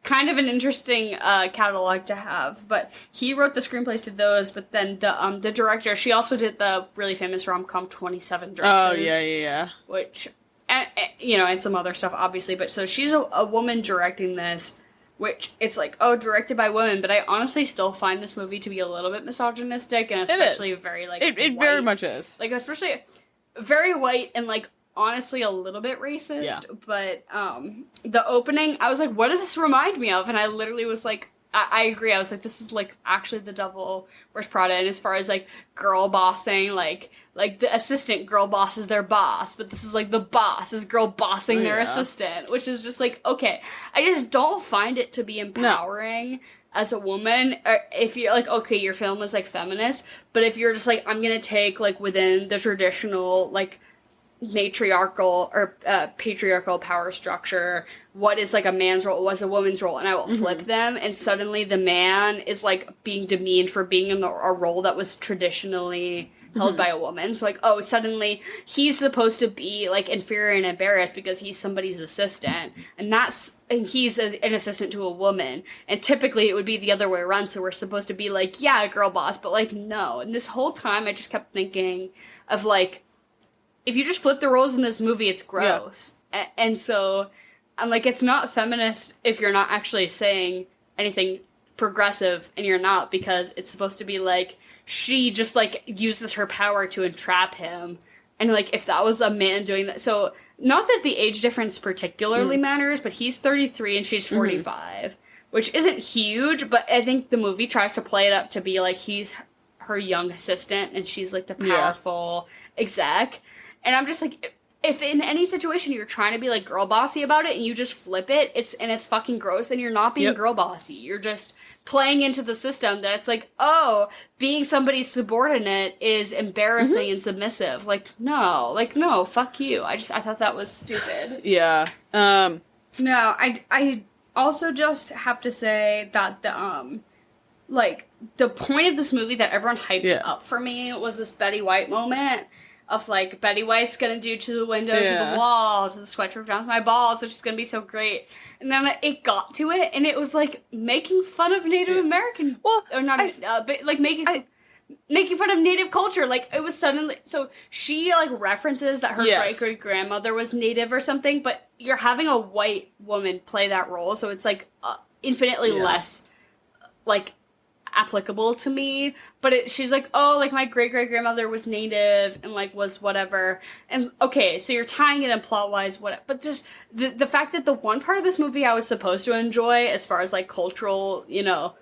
kind of an interesting catalog to have. But he wrote the screenplays to those, but then the director, she also did the really famous rom-com 27 Dresses. Oh, yeah. Which, and some other stuff, obviously. But so she's a woman directing this, which it's like, oh, directed by women, but I honestly still find this movie to be a little bit misogynistic, and especially very, like, it white. Very much is. Like, especially very white and, like, honestly a little bit racist. Yeah. But the opening, I was like, what does this remind me of? And I literally was like, I agree. I was like, this is, like, actually the Devil Wears Prada. And as far as, like, girl bossing, like the assistant girl boss is their boss, but this is, like, the boss is girl bossing their assistant, which is just, like, okay. I just don't find it to be empowering as a woman. Or if you're, like, okay, your film is, like, feminist, but if you're just, like, I'm gonna take, like, within the traditional, like, matriarchal or patriarchal power structure, what is like a man's role, what's a woman's role, and I will flip them, and suddenly the man is like being demeaned for being in a role that was traditionally held by a woman. So like, oh, suddenly he's supposed to be like inferior and embarrassed because he's somebody's assistant, and he's an assistant to a woman, and typically it would be the other way around. So we're supposed to be like, yeah, girl boss, but like no. And this whole time I just kept thinking of like, if you just flip the roles in this movie, it's gross. Yeah. And so I'm like, it's not feminist if you're not actually saying anything progressive, and you're not, because it's supposed to be like, she just like uses her power to entrap him. And like, if that was a man doing that, so not that the age difference particularly matters, but he's 33 and she's 45, which isn't huge, but I think the movie tries to play it up to be like, he's her young assistant and she's like the powerful exec. And I'm just like, if in any situation you're trying to be like girl bossy about it and you just flip it, it's fucking gross, then you're not being girl bossy. You're just playing into the system that it's like, oh, being somebody's subordinate is embarrassing and submissive. Like, no, fuck you. I thought that was stupid. Yeah. No, I also just have to say that the point of this movie that everyone hyped up for me was this Betty White moment of, like, Betty White's gonna do to the window, to the wall, to the sweatshirt down to my balls, which is gonna be so great. And then it got to it, and it was, like, making fun of Native American... Well, or not, but, like, making fun of Native culture. Like, it was suddenly... So, she, like, references that her great-great-grandmother was Native or something, but you're having a white woman play that role, so it's, like, infinitely less, like... applicable to me, but she's like, oh, like, my great-great-grandmother was Native and, like, was whatever, and, okay, so you're tying it in plot-wise, but just, the fact that the one part of this movie I was supposed to enjoy, as far as, like, cultural, you know,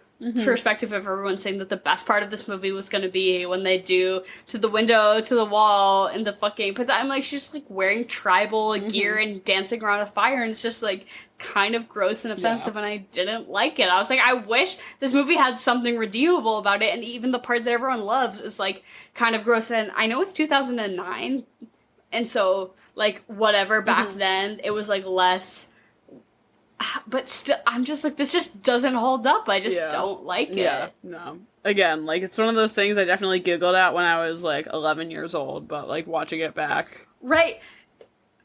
perspective of everyone saying that the best part of this movie was gonna be when they do to the window, to the wall, and the fucking, but I'm like, she's, like, wearing tribal gear and dancing around a fire, and it's just, like, kind of gross and offensive, and I didn't like it. I was like, I wish this movie had something redeemable about it, and even the part that everyone loves is, like, kind of gross, and I know it's 2009, and so, like, whatever, back then, it was, like, less... But still, I'm just like, this just doesn't hold up. I just don't like it. Yeah, no. Again, like, it's one of those things I definitely giggled at when I was, like, 11 years old, but, like, watching it back... Right.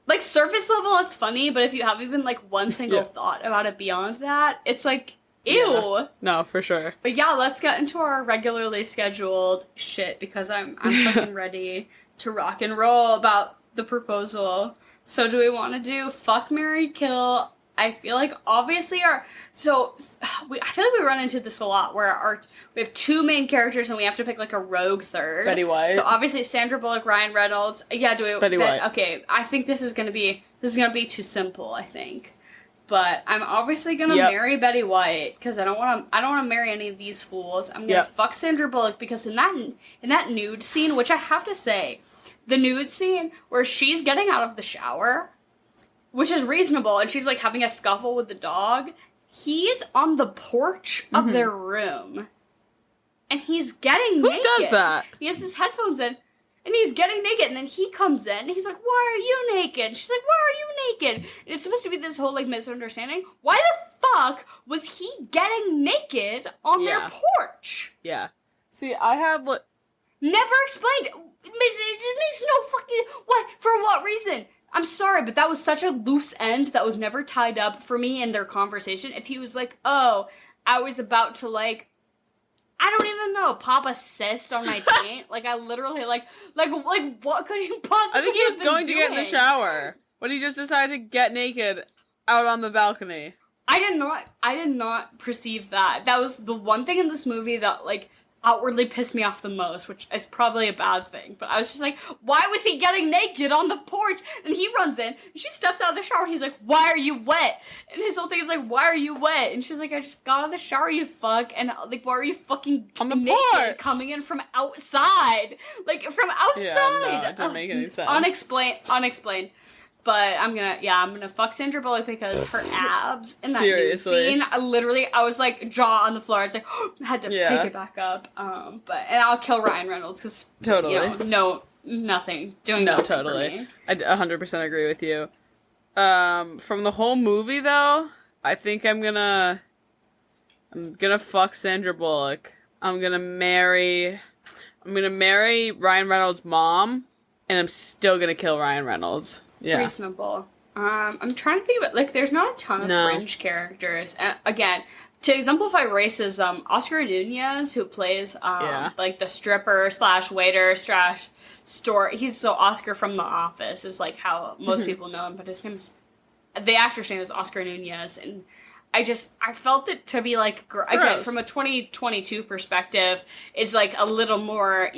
Like, surface level, it's funny, but if you have even, like, one single thought about it beyond that, it's like, ew. Yeah. No, for sure. But yeah, let's get into our regularly scheduled shit, because I'm fucking ready to rock and roll about the proposal. So do we want to do fuck, marry, kill... I feel like obviously I feel like we run into this a lot where we have two main characters and we have to pick like a rogue third. Betty White. So obviously Sandra Bullock, Ryan Reynolds. Yeah, Betty White. Okay, I think this is gonna be too simple, I think. But I'm obviously gonna marry Betty White because I don't wanna marry any of these fools. I'm gonna fuck Sandra Bullock because in that nude scene, which I have to say, the nude scene where she's getting out of the shower, which is reasonable, and she's, like, having a scuffle with the dog, he's on the porch of their room. And he's getting naked. Who does that? He has his headphones in, and he's getting naked, and then he comes in, and he's like, why are you naked? She's like, why are you naked? And it's supposed to be this whole, like, misunderstanding. Why the fuck was he getting naked on their porch? Yeah. See, I have, like... Never explained. It makes no fucking... What? For what reason? I'm sorry, but that was such a loose end that was never tied up for me in their conversation. If he was like, oh, I was about to, like, I don't even know, pop a cyst on my taint? Like, I literally, like, what could he possibly I think he was going to get in the shower, but he just decided to get naked out on the balcony. I did not perceive that. That was the one thing in this movie that, like, outwardly pissed me off the most, which is probably a bad thing. But I was just like, why was he getting naked on the porch? And he runs in, and she steps out of the shower, and he's like, why are you wet? And his whole thing is like, why are you wet? And she's like, I just got out of the shower, you fuck. And like, why are you fucking on the naked porch? Coming in from outside? Like, from outside. Yeah, no, it didn't make any sense. Unexplained. But I'm gonna fuck Sandra Bullock because her abs in that nude scene, I was like, jaw on the floor. I was like, had to pick it back up. And I'll kill Ryan Reynolds because nothing doing nothing totally. For me. I 100% agree with you. From the whole movie though, I think I'm gonna fuck Sandra Bullock. I'm gonna marry Ryan Reynolds' mom, and I'm still gonna kill Ryan Reynolds. Yeah. Reasonable. I'm trying to think about, like, there's not a ton of fringe characters. Again, to exemplify racism, Oscar Nunez, who plays, like, the stripper / waiter / store, Oscar from The Office is, like, how most people know him, but the actor's name is Oscar Nunez, and I felt it to be, like, again, from a 2022 perspective, is, like, a little more,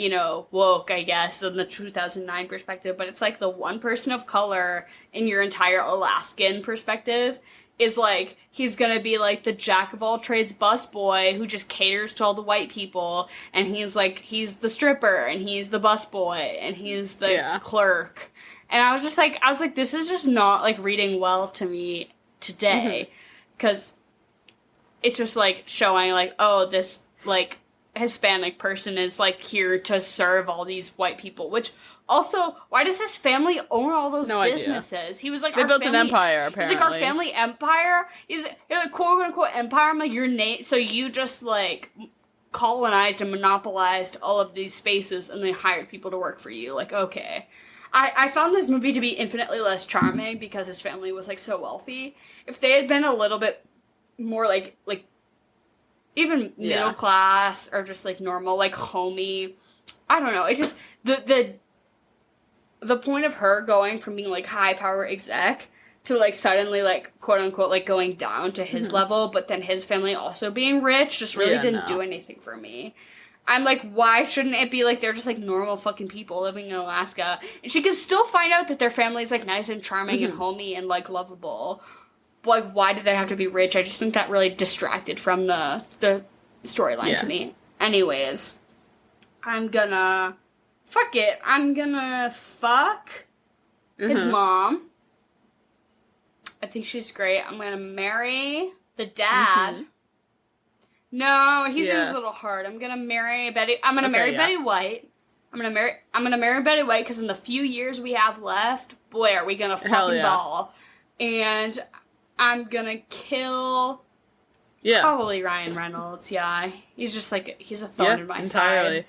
woke, I guess, than the 2009 perspective, but it's, like, the one person of color in your entire Alaskan perspective is, like, he's gonna be, like, the jack-of-all-trades busboy who just caters to all the white people, and he's, like, he's the stripper, and he's the busboy, and he's the clerk, and I was like, this is just not, like, reading well to me today. Because it's just, like, showing, like, oh, this, like, Hispanic person is, like, here to serve all these white people. Which, also, why does his family own all those businesses? Idea. He was, like, they built an empire, apparently. He's, like, our family empire? He's, like, quote-unquote empire. I'm like, your name... So you just, like, colonized and monopolized all of these spaces and then hired people to work for you. Like, okay. I found this movie to be infinitely less charming because his family was, like, so wealthy. If they had been a little bit more, like even middle class or just, like, normal, like, homey, I don't know. It's just, the point of her going from being, like, high power exec to, like, suddenly, like, quote-unquote, like, going down to his level, but then his family also being rich just really didn't do anything for me. I'm like, why shouldn't it be, like, they're just, like, normal fucking people living in Alaska? And she can still find out that their family's, like, nice and charming and homey and, like, lovable. But, like, why do they have to be rich? I just think that really distracted from the storyline to me. Anyways, I'm gonna... Fuck it. I'm gonna fuck his mom. I think she's great. I'm gonna marry the dad. No, he seems a little hard. I'm gonna marry Betty. I'm gonna marry Betty White. I'm gonna marry Betty White because in the few years we have left, boy, are we gonna fucking ball. And I'm gonna kill probably Ryan Reynolds. Yeah, he's just like he's a thorn in my side.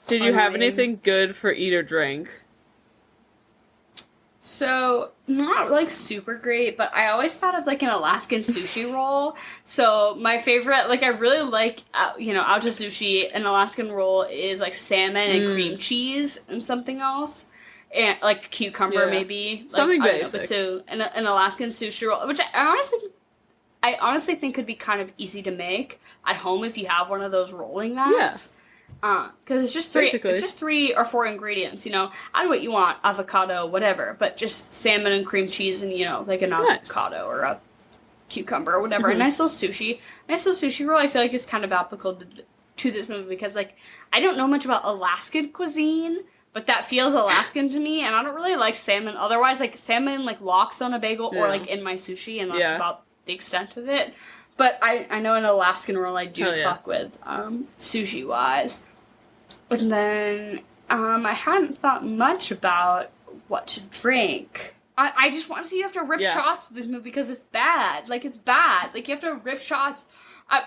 Did you have anything good for eat or drink? So, not, like, super great, but I always thought of, like, an Alaskan sushi roll. So, my favorite, like, I really like, out to sushi, an Alaskan roll is, like, salmon and cream cheese and something else. And, like, cucumber, maybe. Like, something basic. Know, but so, an Alaskan sushi roll, which I honestly think could be kind of easy to make at home if you have one of those rolling mats. Because it's just three or four ingredients, add what you want, avocado, whatever, but just salmon and cream cheese and, like an avocado or a cucumber or whatever. A nice little sushi roll I feel like is kind of applicable to this movie because, like, I don't know much about Alaskan cuisine, but that feels Alaskan to me, and I don't really like salmon otherwise, like salmon, like, lox on a bagel or, like, in my sushi, and that's about the extent of it. But I know an Alaskan roll I do fuck with, sushi-wise. And then, I hadn't thought much about what to drink. I just want to see you have to rip shots with this movie because it's bad. Like, it's bad. Like, you have to rip shots.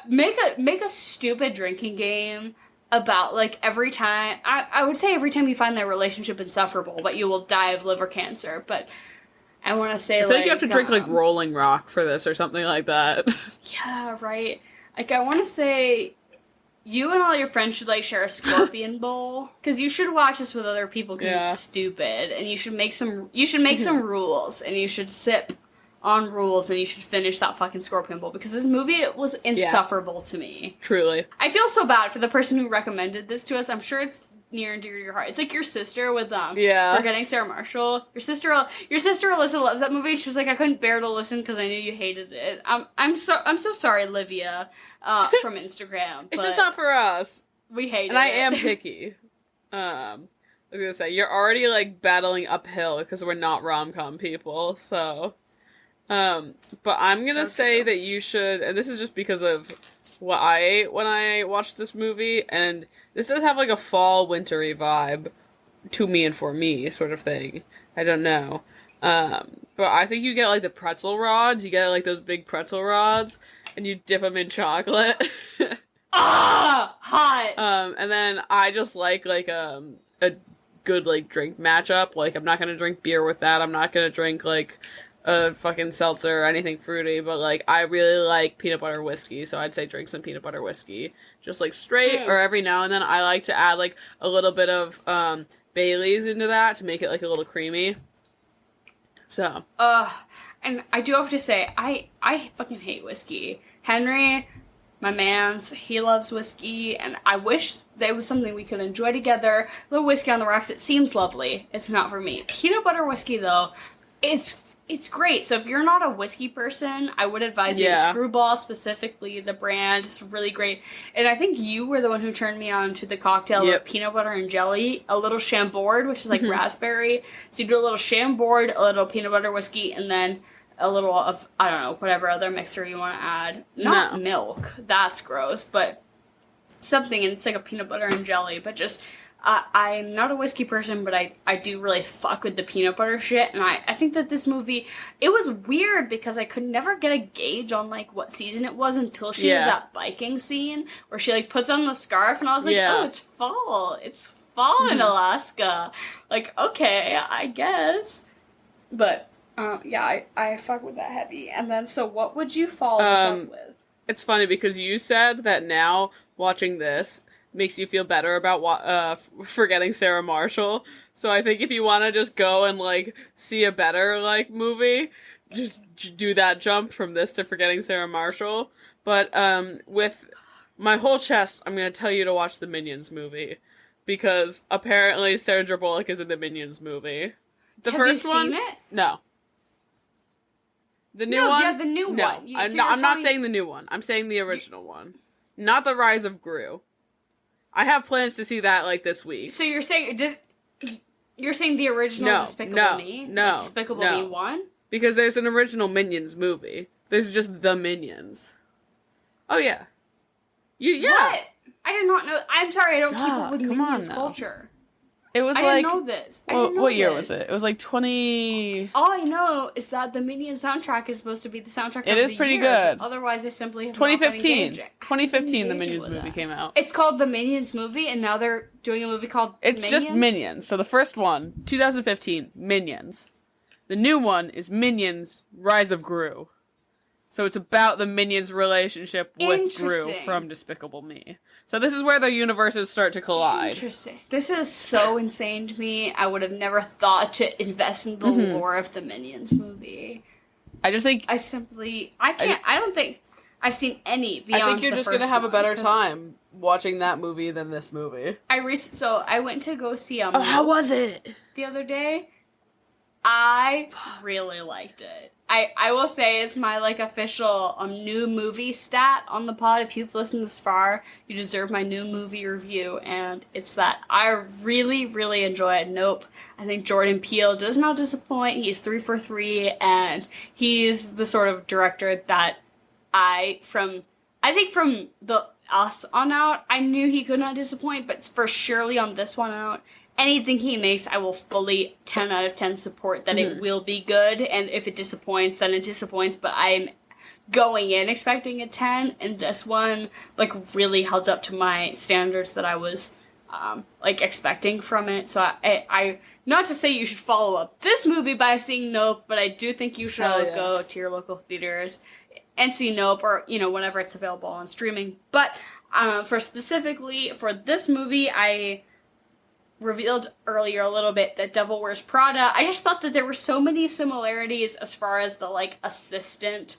Make a stupid drinking game about, like, every time... I would say every time you find that relationship insufferable, but you will die of liver cancer. But I want to say, I feel like you have to drink, like, Rolling Rock for this or something like that. Yeah, right. Like, I want to say... You and all your friends should, like, share a scorpion bowl. Because you should watch this with other people because it's stupid. And you should make some rules. And you should sip on rules and you should finish that fucking scorpion bowl. Because this movie was insufferable to me. Truly. I feel so bad for the person who recommended this to us. I'm sure it's near and dear to your heart. It's like your sister with Forgetting Sarah Marshall. Your sister Alyssa loves that movie. And she was like, I couldn't bear to listen because I knew you hated it. I'm so sorry, Olivia, from Instagram. It's just not for us. We hate it. And I am picky. I was gonna say, you're already like battling uphill because we're not rom-com people, so but I'm gonna say that you should, and this is just because of what I ate when I watched this movie, and this does have like a fall wintry vibe to me and for me sort of thing. I don't know. But I think you get like the pretzel rods, you get like those big pretzel rods, and you dip them in chocolate. Hot! And then I just like a good like drink matchup. Like I'm not gonna drink beer with that. I'm not gonna drink like a fucking seltzer or anything fruity, but like I really like peanut butter whiskey, so I'd say drink some peanut butter whiskey. Just like straight, or every now and then I like to add like a little bit of Bailey's into that to make it like a little creamy. So. And I do have to say, I fucking hate whiskey. Henry, my man's, he loves whiskey, and I wish there was something we could enjoy together. A little whiskey on the rocks, it seems lovely. It's not for me. Peanut butter whiskey, though, it's great. So if you're not a whiskey person, I would advise you Screwball, specifically the brand. It's really great. And I think you were the one who turned me on to the cocktail of peanut butter and jelly, a little Chambord, which is like raspberry. So you do a little Chambord, a little peanut butter whiskey, and then a little of, I don't know, whatever other mixer you want to add. Not milk. That's gross. But something, and it's like a peanut butter and jelly. But just... I'm not a whiskey person, but I do really fuck with the peanut butter shit, and I think that this movie, it was weird because I could never get a gauge on, like, what season it was until she did that biking scene where she, like, puts on the scarf, and I was like, oh, it's fall. It's fall in Alaska. Like, okay, I guess. But, I fuck with that heavy. And then, so what would you follow this up with? It's funny because you said that now, watching this, makes you feel better about Forgetting Sarah Marshall. So I think if you want to just go and, like, see a better, like, movie, just do that jump from this to Forgetting Sarah Marshall. But with my whole chest, I'm going to tell you to watch the Minions movie. Because apparently Sandra Bullock is in the Minions movie. The first one? Have you seen it? No. The new one? Yeah, the new one. I'm not saying the new one. I'm saying the original one. Not the Rise of Gru. I have plans to see that, like, this week. So you're saying the original Despicable Me? No, Despicable Me 1? Because there's an original Minions movie. There's just the Minions. Oh, yeah. What? I did not know. I'm sorry, I don't keep up with Minions culture. It was I didn't know this. What year was it? It was like 20... All I know is that the Minions soundtrack is supposed to be the soundtrack of the year. It is pretty good. Otherwise, I simply have 2015. 2015, the Minions movie came out. It's called the Minions movie, and now they're doing a movie called It's Minions? just Minions. So the first one, 2015, Minions. The new one is Minions, Rise of Gru. So it's about the Minions' relationship with Gru from Despicable Me. So this is where the universes start to collide. Interesting. This is so insane to me. I would have never thought to invest in the lore of the Minions movie. I just think... I don't think I've seen any beyond the first one. I think you're just going to have a better time watching that movie than this movie. So I went to go see how was it? the other day. I really liked it. I will say it's my like official new movie stat on the pod. If you've listened this far, you deserve my new movie review, and it's that I really, really enjoyed Nope. I think Jordan Peele does not disappoint. He's 3 for 3, and he's the sort of director that I think from the Us on out, I knew he could not disappoint, but for surely on this one out, anything he makes, I will fully 10 out of 10 support that it will be good, and if it disappoints, then it disappoints, but I'm going in expecting a 10, and this one, like, really held up to my standards that I was, like, expecting from it, so I not to say you should follow up this movie by seeing Nope, but I do think you should go to your local theaters and see Nope, or, you know, whenever it's available on streaming, but, specifically for this movie, I revealed earlier a little bit that Devil Wears Prada. I just thought that there were so many similarities as far as the, like, assistant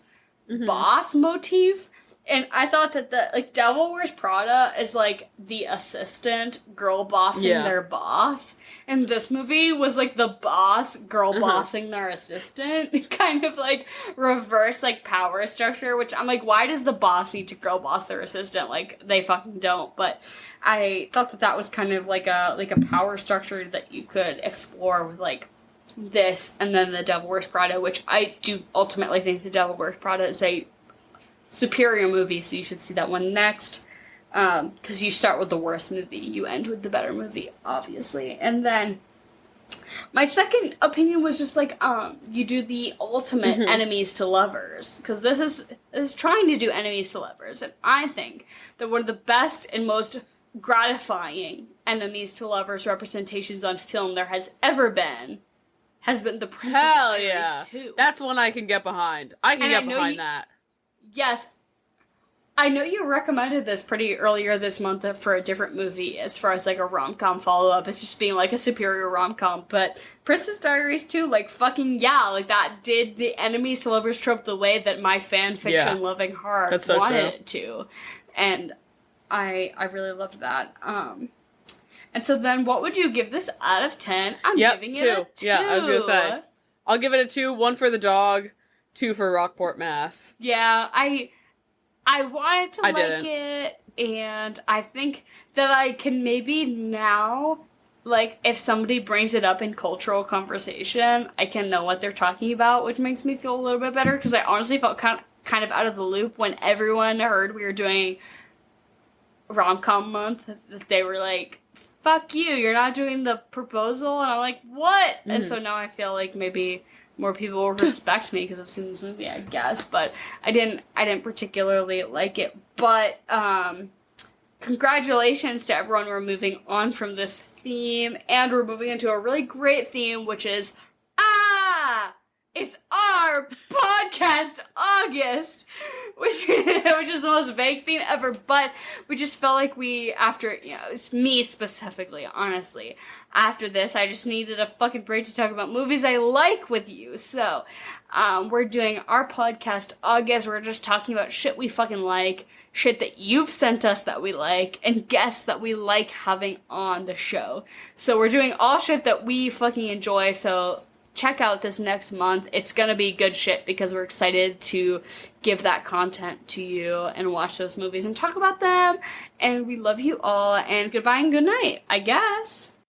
boss motif. And I thought that the, like, Devil Wears Prada is, like, the assistant girl bossing their boss. And this movie was, like, the boss girl bossing their assistant. Kind of, like, reverse, like, power structure, which I'm like, why does the boss need to girl boss their assistant? Like, they fucking don't. But I thought that that was kind of, like a power structure that you could explore with, like, this and then The Devil Wears Prada, which I do ultimately think The Devil Wears Prada is a superior movie, so you should see that one next. Because you start with the worst movie, you end with the better movie, obviously. And then my second opinion was just like, you do the ultimate enemies to lovers, because this is trying to do enemies to lovers, and I think that one of the best and most gratifying enemies to lovers representations on film there has ever been has been The Princess Diaries 2. That's one I can get behind. I can get behind that. Yes. I know you recommended this pretty earlier this month for a different movie as far as, like, a rom-com follow-up. It's just being, like, a superior rom-com. But Princess Diaries 2, like, fucking yeah. Like, that did the enemies to lovers trope the way that my fan fiction loving heart wanted it to. And I really loved that. And so then what would you give this out of 10? I'm giving it a 2. Yeah, I was gonna say. I'll give it a 2. 1 for the dog, 2 for Rockport, Mass. Yeah, I wanted to like it, and I think that I can maybe now, like, if somebody brings it up in cultural conversation, I can know what they're talking about, which makes me feel a little bit better, because I honestly felt kind of out of the loop when everyone heard we were doing rom-com month. They were like, fuck you, you're not doing The Proposal, and I'm like, what? And so now I feel like maybe more people will respect me because I've seen this movie, I guess, but I didn't particularly like it. But congratulations to everyone. We're moving on from this theme, and we're moving into a really great theme, which is it's our podcast August, which is the most vague theme ever, but we just felt like after, you know, it's me specifically, honestly, after this, I just needed a fucking break to talk about movies I like with you, so, we're doing our podcast August. We're just talking about shit we fucking like, shit that you've sent us that we like, and guests that we like having on the show. So we're doing all shit that we fucking enjoy, so check out this next month. It's gonna be good shit because we're excited to give that content to you and watch those movies and talk about them. And we love you all, and goodbye and good night, I guess.